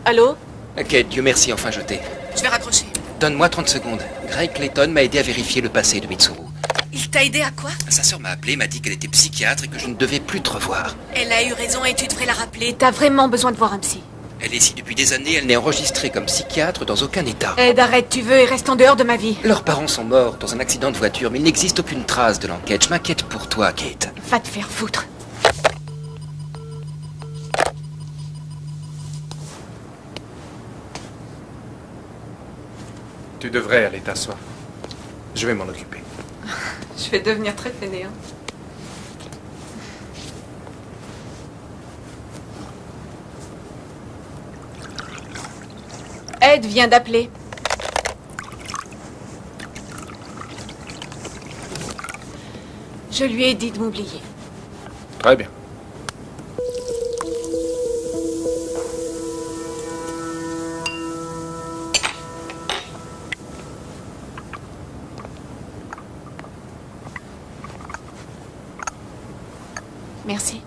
Allô? Ok, Dieu merci, enfin je t'ai. Je vais raccrocher. Donne-moi 30 secondes. Greg Clayton m'a aidé à vérifier le passé de Mitsuru. Il t'a aidé à quoi? Sa sœur m'a appelé, m'a dit qu'elle était psychiatre et que je ne devais plus te revoir. Elle a eu raison et tu devrais la rappeler. T'as vraiment besoin de voir un psy. Elle est ici depuis des années, elle n'est enregistrée comme psychiatre dans aucun état. Ed, arrête, tu veux, et reste en dehors de ma vie. Leurs parents sont morts dans un accident de voiture, mais il n'existe aucune trace de l'enquête. Je m'inquiète pour toi, Kate. Va te faire foutre. Tu devrais aller t'asseoir. Je vais m'en occuper. Je vais devenir très fainéant. Ed vient d'appeler. Je lui ai dit de m'oublier. Très bien. Merci.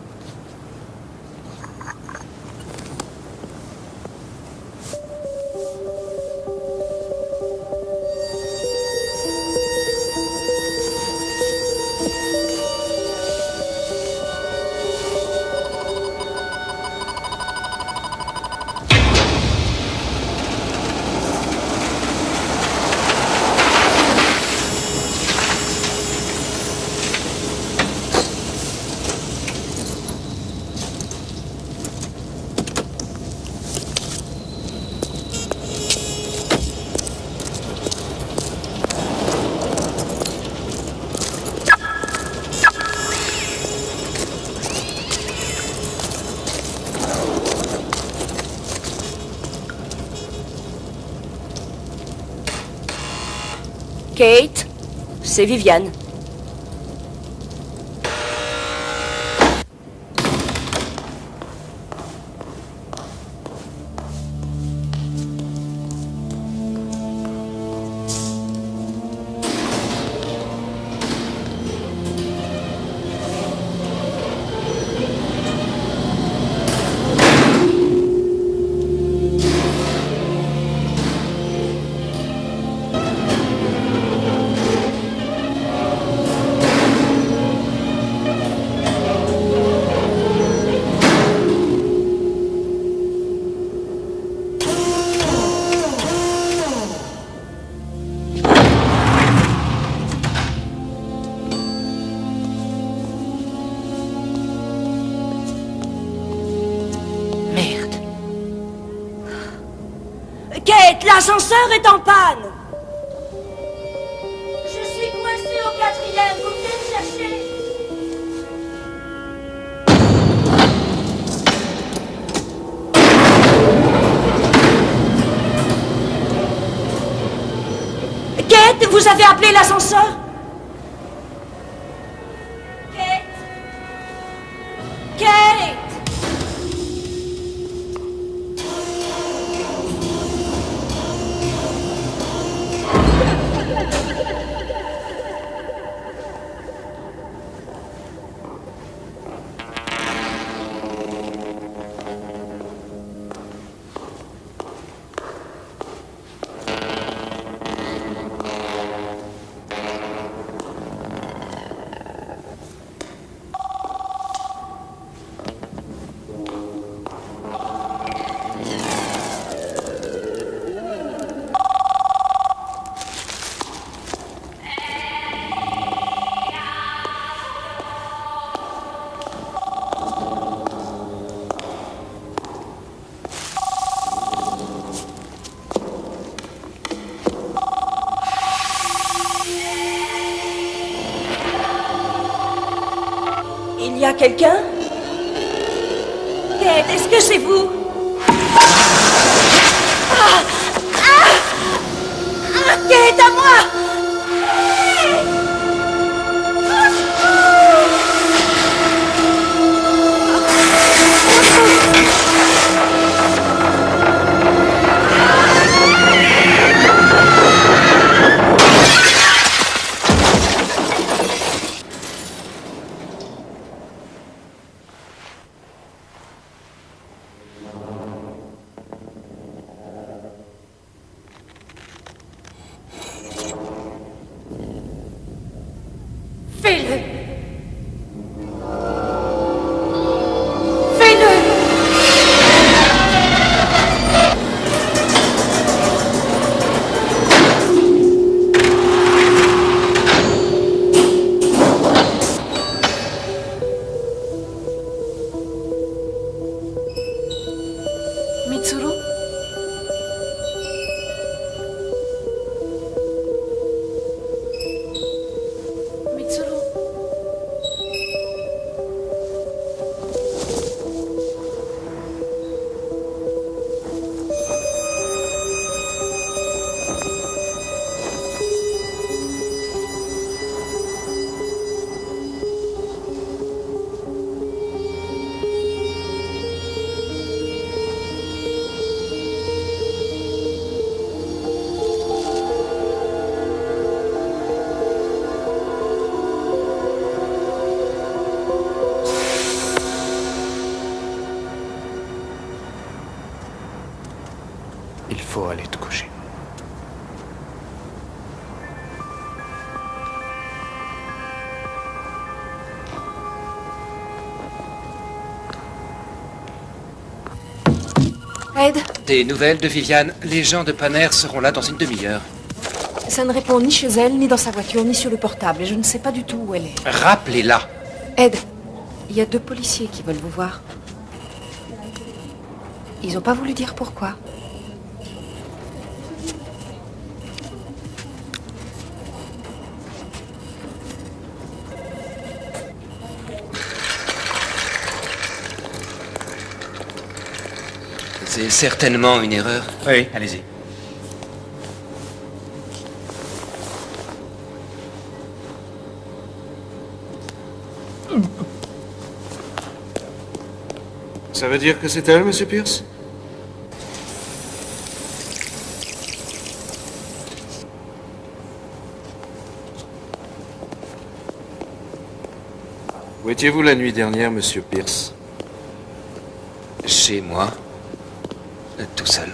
Kate, c'est Viviane. Merde. Kate, l'ascenseur est en panne. Je suis coincée au 4e, vous venez me chercher. Kate, vous avez appelé l'ascenseur? Kate? Kate? quelqu'un? Kate, est-ce que c'est vous? Kate, à moi! Fais-le! Fais-le! Mitsuru? Mitsuru? Il faut aller te coucher. Ed, Des nouvelles de Viviane? Les gens de Paner seront là dans une demi-heure. ça ne répond ni chez elle, ni dans sa voiture, ni sur le portable. Et je ne sais pas du tout où elle est. Rappelez-la. Ed, il y a 2 policiers qui veulent vous voir. Ils n'ont pas voulu dire pourquoi. C'est certainement une erreur. Oui, allez-y. Ça veut dire que c'est elle, Monsieur Pierce? Où étiez-vous la nuit dernière, Monsieur Pierce? Chez moi. Tout seul.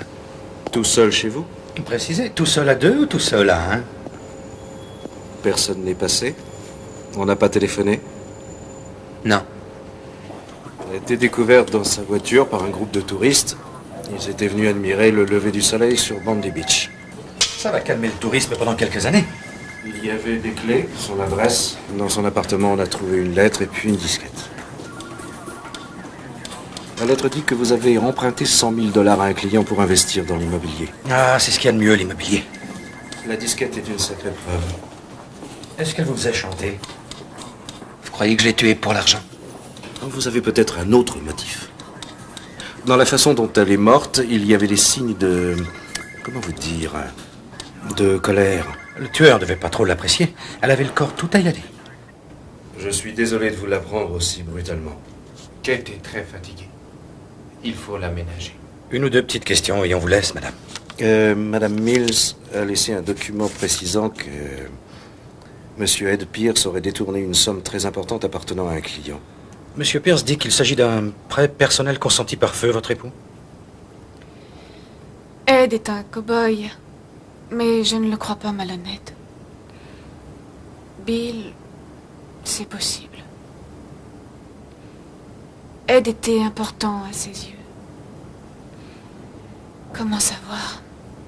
Tout seul chez vous? Précisez, tout seul à 2 ou tout seul à 1? Personne n'est passé? On n'a pas téléphoné? Non. Elle a été découverte dans sa voiture par un groupe de touristes. Ils étaient venus admirer le lever du soleil sur Bandy Beach. Ça va calmer le tourisme pendant quelques années. Il y avait des clés, son adresse. Dans son appartement, on a trouvé une lettre et puis une disquette. La lettre dit que vous avez emprunté $100 000 à un client pour investir dans l'immobilier. Ah, c'est ce qu'il y a de mieux, l'immobilier. La disquette est une sacrée preuve. Est-ce qu'elle vous a chanté? Vous croyez que je l'ai tué pour l'argent? Vous avez peut-être un autre motif. Dans la façon dont elle est morte, il y avait des signes de... comment vous dire? De colère. Le tueur devait pas trop l'apprécier. Elle avait le corps tout tailladé. Je suis désolé de vous l'apprendre aussi brutalement. Kate est très fatiguée. Il faut l'aménager. Une ou deux petites questions et on vous laisse, madame. Madame Mills a laissé un document précisant que Monsieur Ed Pierce aurait détourné une somme très importante appartenant à un client. Monsieur Pierce dit qu'il s'agit d'un prêt personnel consenti par feu, votre époux? Ed est un cow-boy, mais je ne le crois pas malhonnête. Bill, c'est possible. Ed était important à ses yeux. Comment savoir?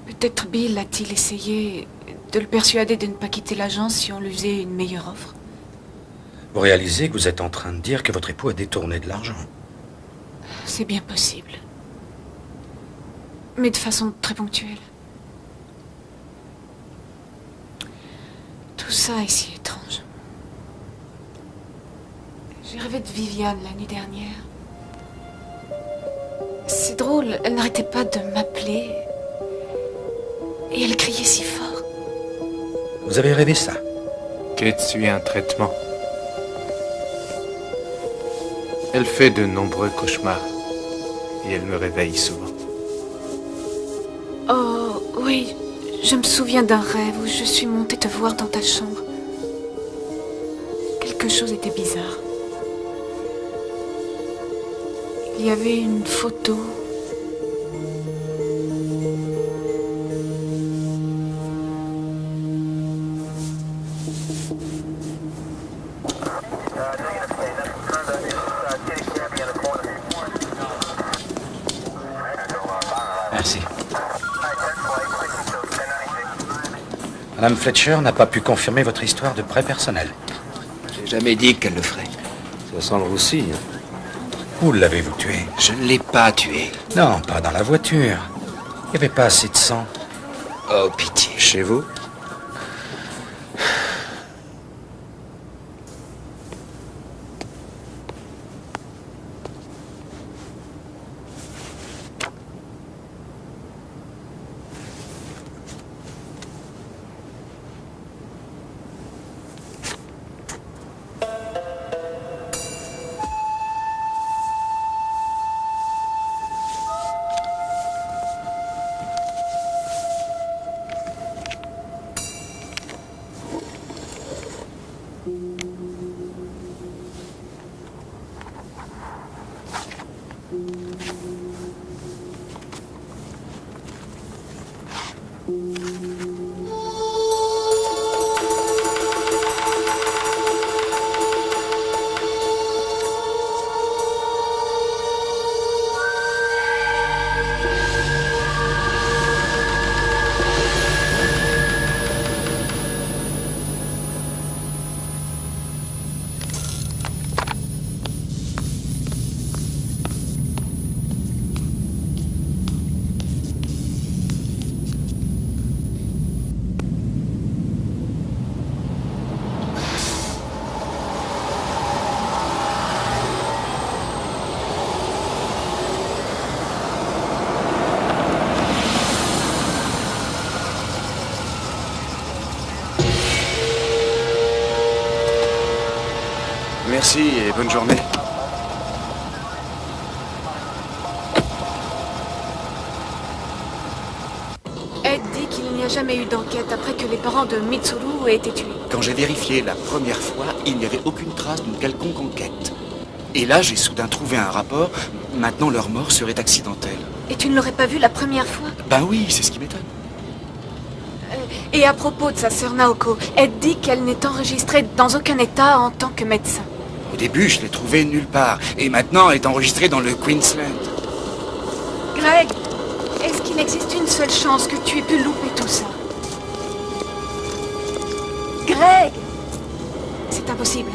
Peut-être Bill a-t-il essayé de le persuader de ne pas quitter l'agence si on lui faisait une meilleure offre? Vous réalisez que vous êtes en train de dire que votre époux a détourné de l'argent? C'est bien possible. Mais de façon très ponctuelle. Tout ça est si étrange. J'ai rêvé de Viviane la nuit dernière. C'est drôle, elle n'arrêtait pas de m'appeler. Et elle criait si fort. Vous avez rêvé ça? Kate suit un traitement. Elle fait de nombreux cauchemars. Et elle me réveille souvent. Oh, oui. Je me souviens d'un rêve où je suis montée te voir dans ta chambre. Quelque chose était bizarre. Il y avait une photo. Merci. Madame Fletcher n'a pas pu confirmer votre histoire de prêt personnel. J'ai jamais dit qu'elle le ferait. Ça sent le roussi. Où l'avez-vous tué? Je ne l'ai pas tué. Non, pas dans la voiture. Il n'y avait pas assez de sang. Oh, pitié. Chez vous? Merci et bonne journée. Ed dit qu'il n'y a jamais eu d'enquête après que les parents de Mitsuru aient été tués. Quand j'ai vérifié la première fois, il n'y avait aucune trace d'une quelconque enquête. Et là, j'ai soudain trouvé un rapport. Maintenant, leur mort serait accidentelle. Et tu ne l'aurais pas vu la première fois? Ben oui, c'est ce qui m'étonne. Et à propos de sa sœur Naoko, Ed dit qu'elle n'est enregistrée dans aucun état en tant que médecin. Au début, je l'ai trouvée nulle part. Et maintenant, elle est enregistrée dans le Queensland. Greg, est-ce qu'il existe une seule chance que tu aies pu louper tout ça? Greg! C'est impossible.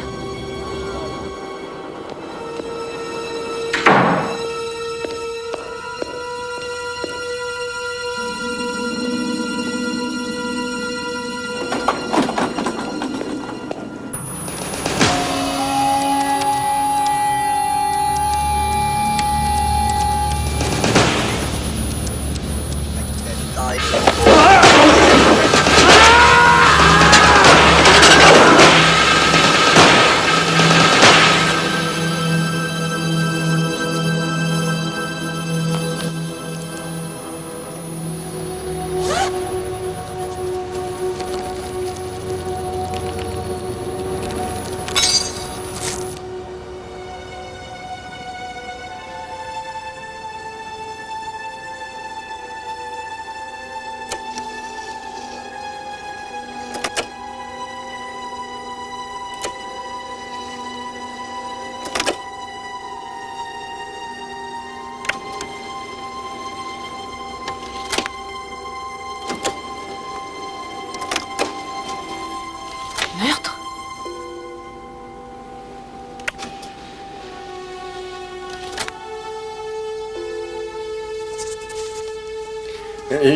Meurtre?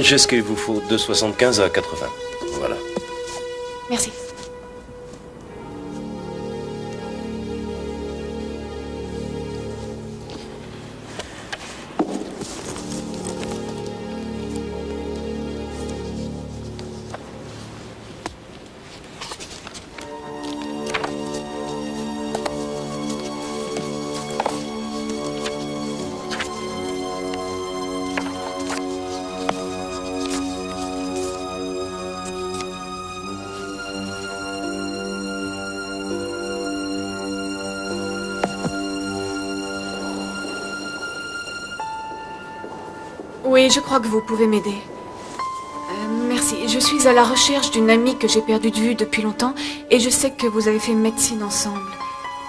J'ai ce qu'il vous faut, de 75 à 80. Voilà. Merci. Oui, je crois que vous pouvez m'aider. Merci. Je suis à la recherche d'une amie que j'ai perdue de vue depuis longtemps et je sais que vous avez fait médecine ensemble.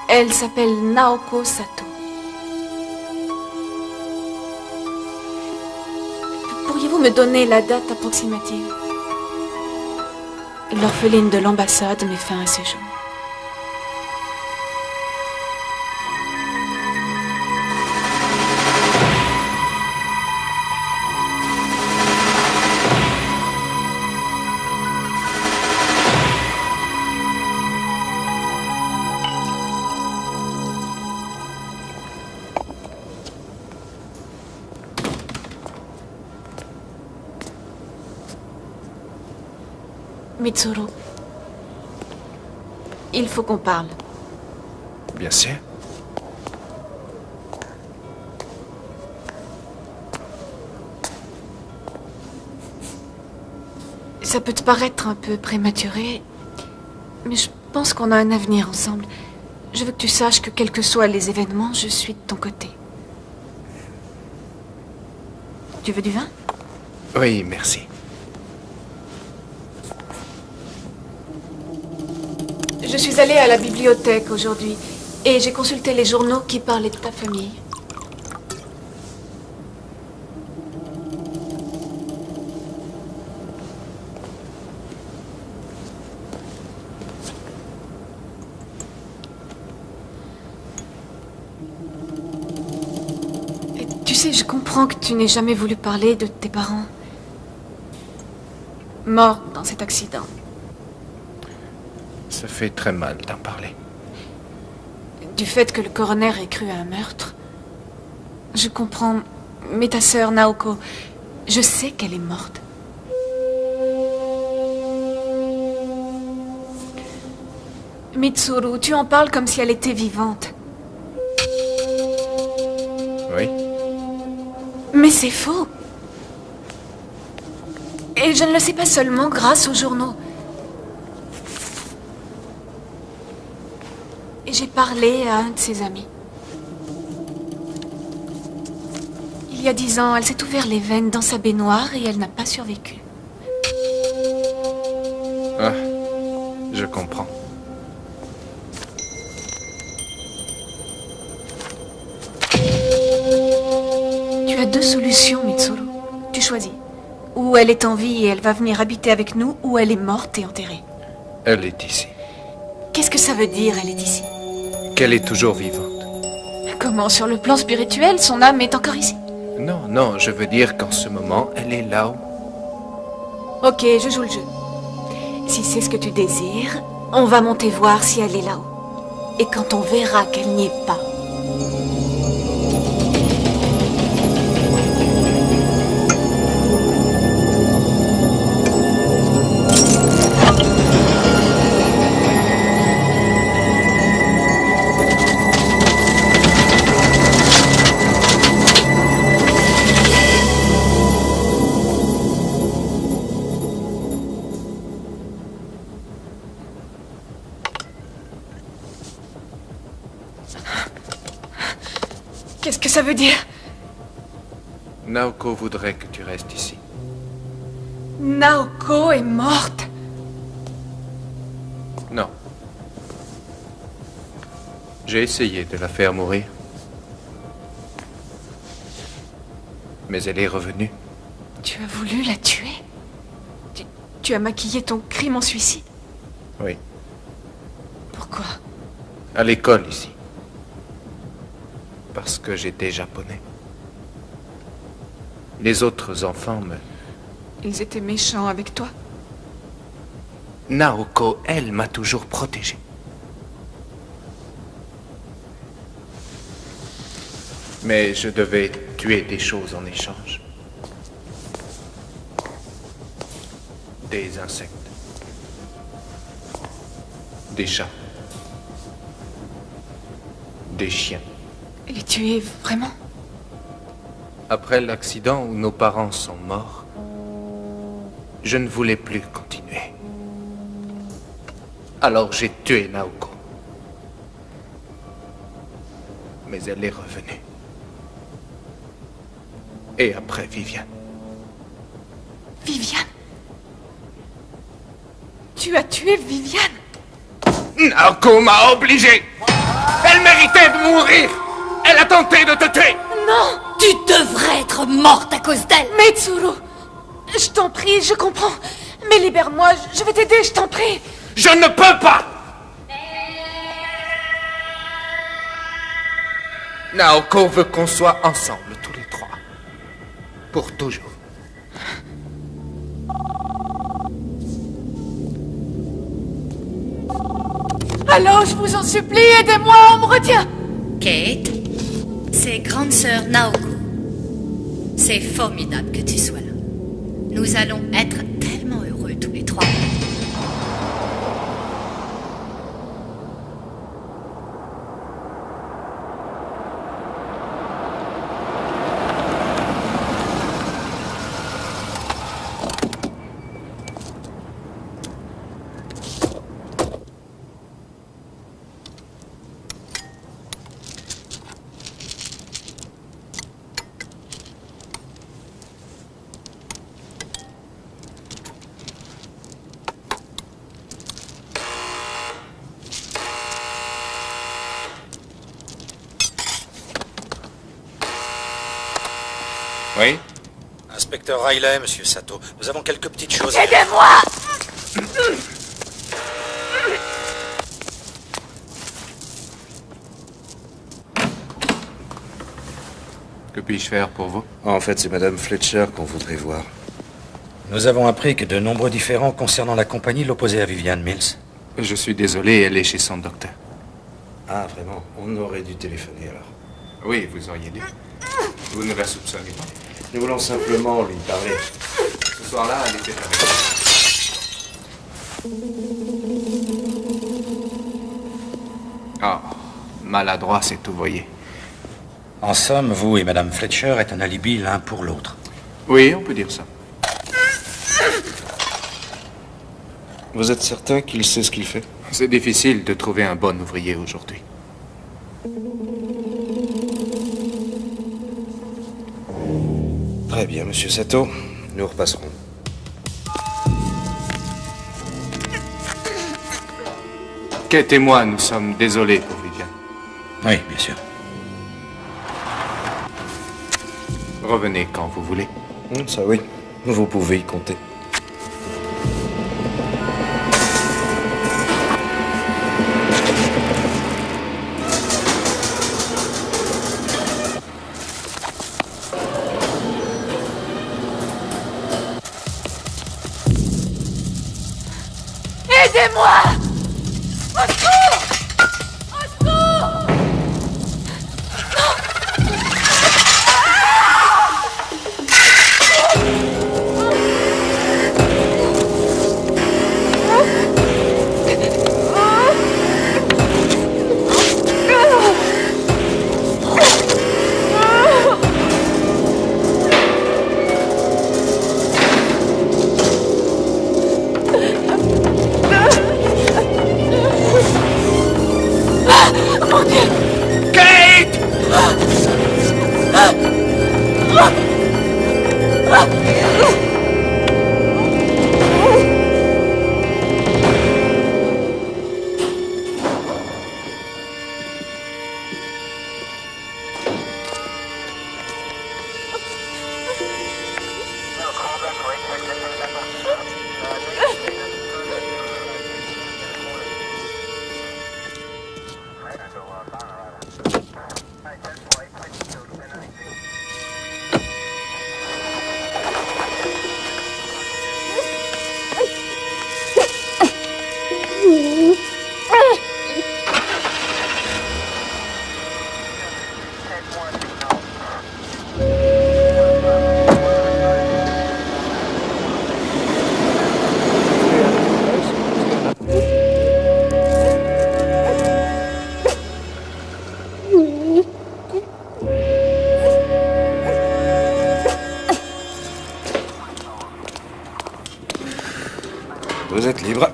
Elle s'appelle Naoko Sato. Pourriez-vous me donner la date approximative? L'orpheline de l'ambassade met fin à ses jours. Mitsuru, il faut qu'on parle. Bien sûr. Ça peut te paraître un peu prématuré, mais je pense qu'on a un avenir ensemble. Je veux que tu saches que quels que soient les événements, je suis de ton côté. Tu veux du vin? Oui, merci. Je suis allée à la bibliothèque aujourd'hui et j'ai consulté les journaux qui parlaient de ta famille. Et tu sais, je comprends que tu n'aies jamais voulu parler de tes parents morts dans cet accident. Ça fait très mal d'en parler. Du fait que le coroner ait cru à un meurtre. Je comprends, mais ta sœur Naoko, je sais qu'elle est morte. Mitsuru, tu en parles comme si elle était vivante. Oui. Mais c'est faux. Et je ne le sais pas seulement grâce aux journaux. J'ai parlé à un de ses amis. Il y a 10 ans, elle s'est ouvert les veines dans sa baignoire et elle n'a pas survécu. Ah, je comprends. Tu as 2 solutions, Mitsuru. Tu choisis. Ou elle est en vie et elle va venir habiter avec nous, ou elle est morte et enterrée. Elle est ici. Qu'est-ce que ça veut dire, elle est ici? Qu'elle est toujours vivante. Comment, sur le plan spirituel, son âme est encore ici? Non, non, je veux dire qu'en ce moment, elle est là-haut. Ok, je joue le jeu. Si c'est ce que tu désires, on va monter voir si elle est là-haut. Et quand on verra qu'elle n'y est pas, qu'est-ce que ça veut dire? Naoko voudrait que tu restes ici. Naoko est morte. Non. J'ai essayé de la faire mourir. Mais elle est revenue. Tu as voulu la tuer? Tu as maquillé ton crime en suicide? Oui. Pourquoi? À l'école ici. Parce que j'étais japonais. Les autres enfants me... Ils étaient méchants avec toi? Naoko, elle, m'a toujours protégé. Mais je devais tuer des choses en échange. Des insectes. Des chats. Des chiens. Les tuer vraiment? Après l'accident où nos parents sont morts, je ne voulais plus continuer. Alors j'ai tué Naoko. Mais elle est revenue. Et après Viviane. Viviane? Tu as tué Viviane? Naoko m'a obligé. Elle méritait de mourir. Elle a tenté de te tuer. Non! Tu devrais être morte à cause d'elle. Metsuru! Je t'en prie, je comprends. Mais libère-moi, je vais t'aider, je t'en prie. Je ne peux pas. Naoko veut qu'on soit ensemble, tous les trois. Pour toujours. Alors, je vous en supplie, aidez-moi, on me retient. Kate, c'est grande sœur Naoko. C'est formidable que tu sois là. Nous allons être tellement heureux tous les trois. Oui? Inspecteur Riley, monsieur Sato, nous avons quelques petites choses... Aidez-moi! Que puis-je faire pour vous? En fait, c'est Madame Fletcher qu'on voudrait voir. Nous avons appris que de nombreux différends concernant la compagnie l'opposaient à Viviane Mills. Je suis désolé, elle est chez son docteur. Ah, vraiment? On aurait dû téléphoner alors. Oui, vous auriez dû. Vous ne la soupçonnez pas. Nous voulons simplement lui parler. Ce soir-là, elle était avec nous. Ah, maladroit, c'est tout, voyez. En somme, vous et Madame Fletcher êtes un alibi l'un pour l'autre. Oui, on peut dire ça. Vous êtes certain qu'il sait ce qu'il fait? C'est difficile de trouver un bon ouvrier aujourd'hui. Très bien, monsieur Sato. Nous repasserons. Kate et moi, nous sommes désolés pour Viviane. Oui, bien sûr. Revenez quand vous voulez. Ça oui, vous pouvez y compter. Aidez-moi! Au secours! Au secours! Mon Dieu! Kate! Vous êtes libre.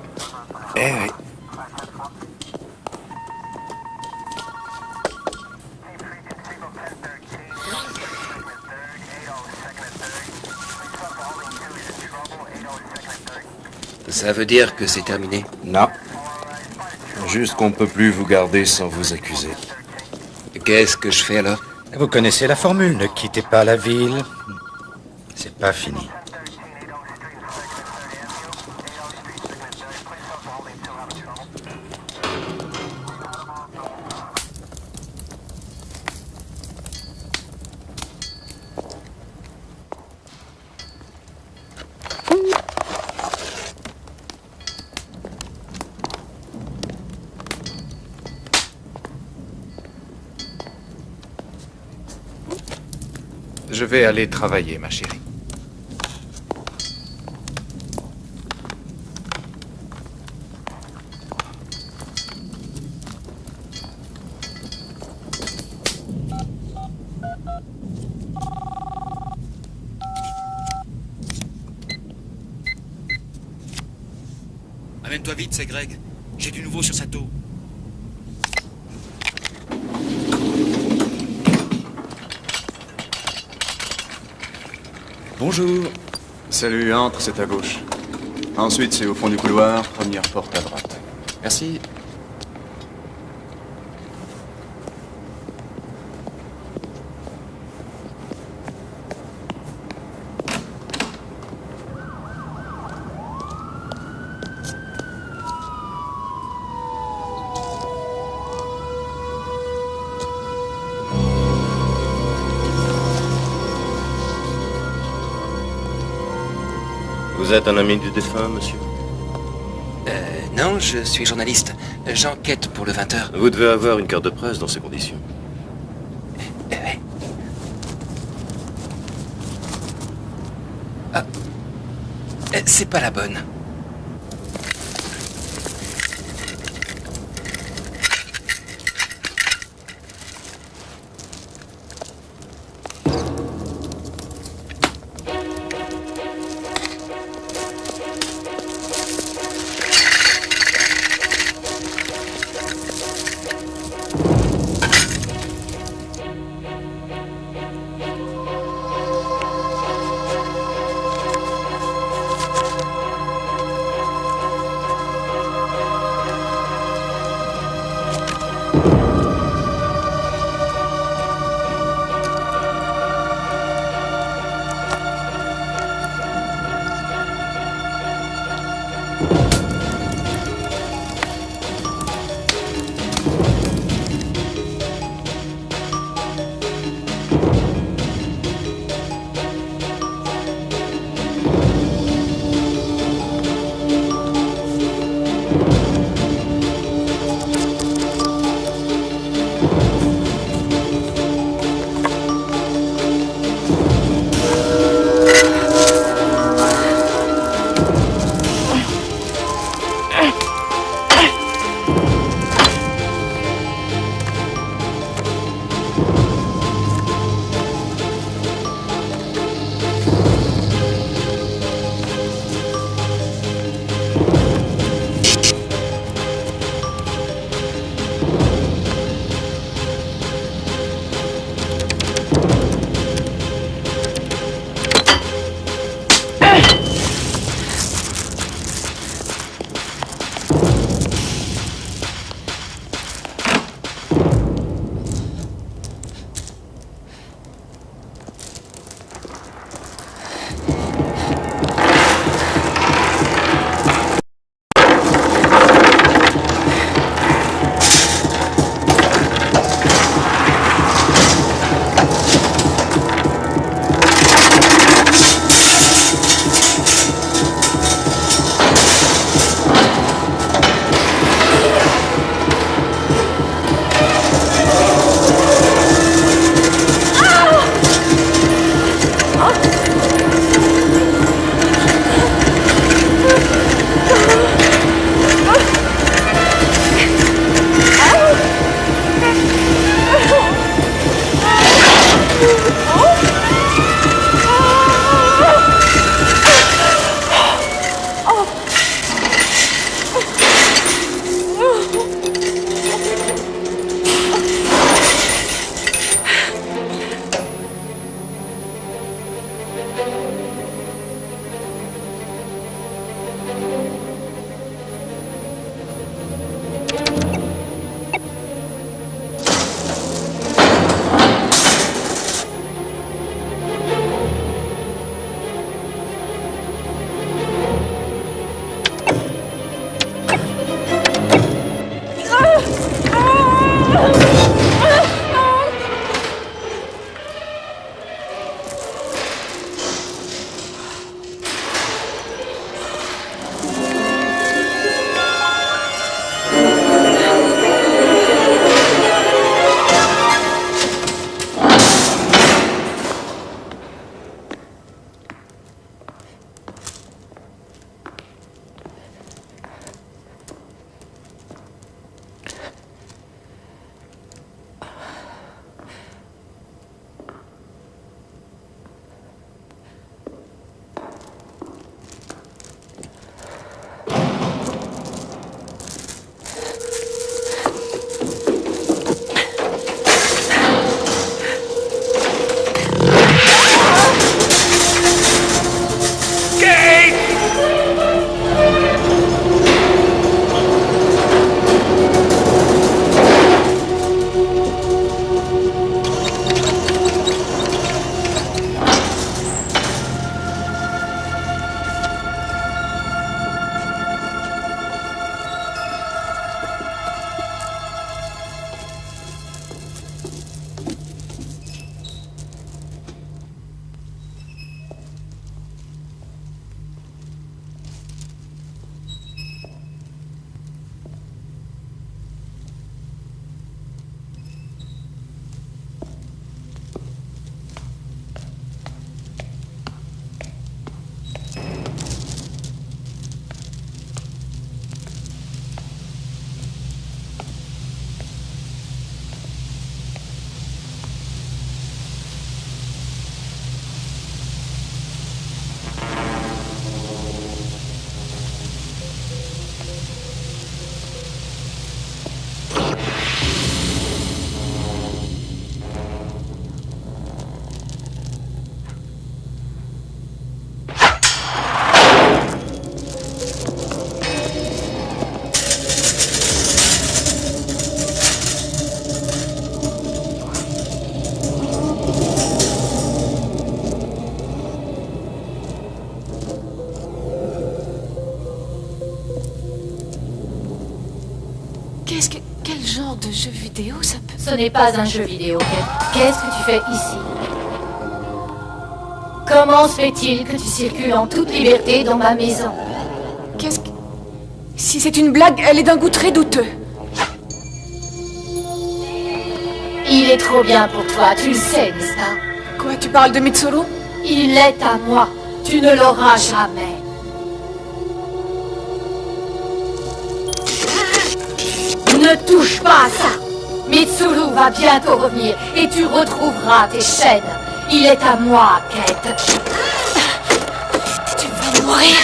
Eh oui. Ça veut dire que c'est terminé? Non. Juste qu'on ne peut plus vous garder sans vous accuser. Qu'est-ce que je fais alors? Vous connaissez la formule, ne quittez pas la ville. C'est pas fini. Je vais aller travailler, ma chérie. Amène-toi vite, c'est Greg. J'ai du nouveau sur Sato. Bonjour. Salut, entre, c'est à gauche. Ensuite, c'est au fond du couloir, première porte à droite. Merci. Vous êtes un ami du défunt, monsieur? Non, je suis journaliste. J'enquête pour le 20h. Vous devez avoir une carte de presse dans ces conditions. Ah. C'est pas la bonne. genre de jeu vidéo ça peut... Ce n'est pas un jeu vidéo, Kate. Qu'est-ce que tu fais ici? Comment se fait-il que tu circules en toute liberté dans ma maison? Qu'est-ce que... Si c'est une blague, elle est d'un goût très douteux. Il est trop bien pour toi, tu le sais, n'est-ce pas? Quoi, tu parles de Mitsuru? Il est à moi. Tu ne l'auras jamais. Ne touche pas à ça. Mitsuru va bientôt revenir et tu retrouveras tes chaînes. Il est à moi, Kate. Tu vas mourir.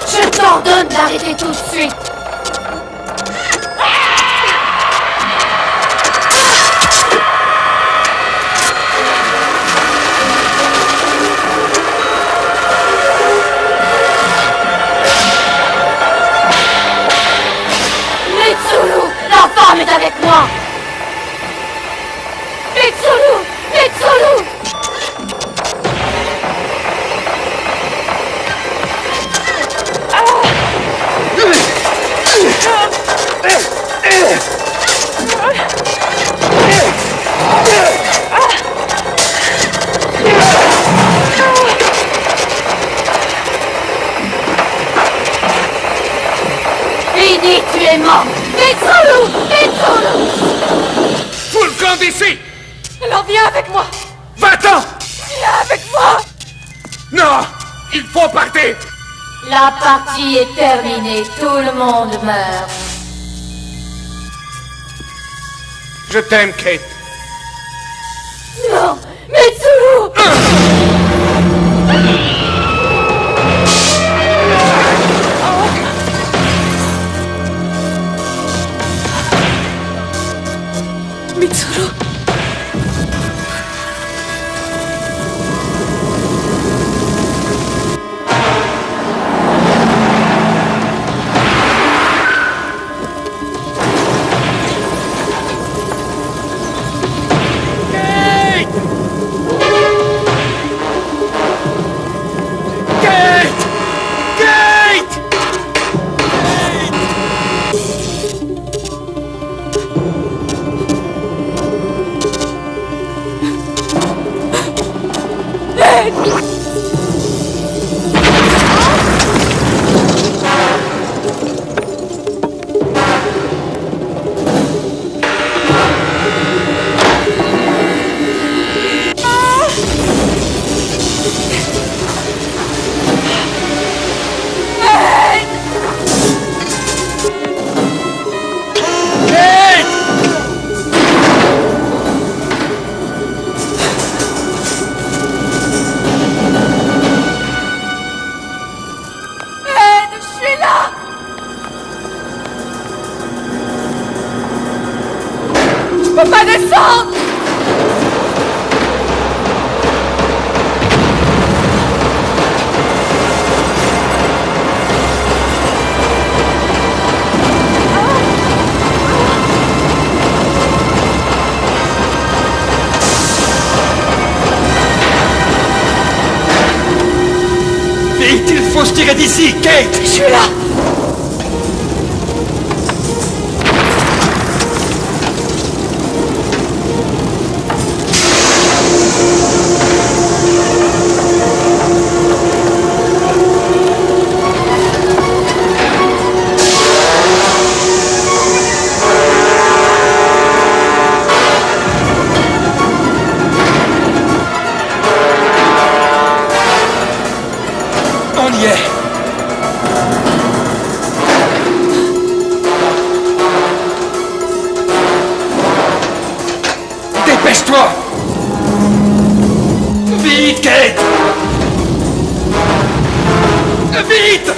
Je t'ordonne d'arrêter tout de suite. Mitsuru, la femme est avec moi. Mitsuru, Mitsuru. Fini, tu es mort. Mitsuru, Mitsuru. Fous le camp d'ici! Alors viens avec moi. Va-t'en! Viens avec moi. Non! Il faut partir! La partie est terminée, tout le monde meurt. Je t'aime, Kate. Non, Mitsuru! Mitsuru. Je peux pas descendre. Vite, il faut se tirer d'ici, Kate! Je suis là. On y est! Dépêche-toi! Vite, Kate! Vite!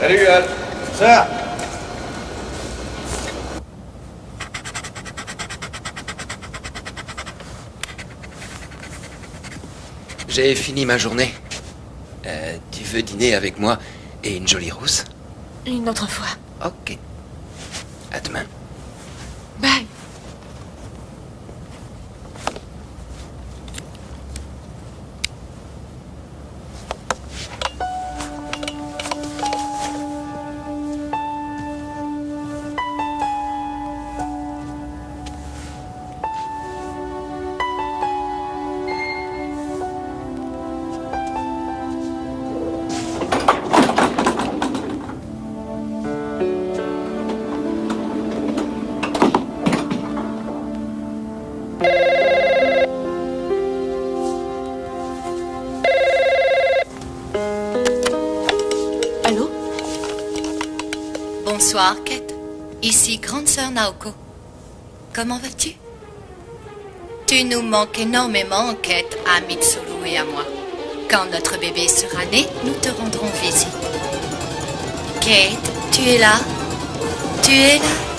Salut, Al. Ça. J'ai fini ma journée. Tu veux dîner avec moi et une jolie rousse? Une autre fois. Ok. À demain. Bye. Allô? Bonsoir, Kate. Ici, grande sœur Naoko. Comment vas-tu? Tu nous manques énormément, Kate, à Mitsuru et à moi. Quand notre bébé sera né, nous te rendrons visite. Kate, tu es là? Tu es là?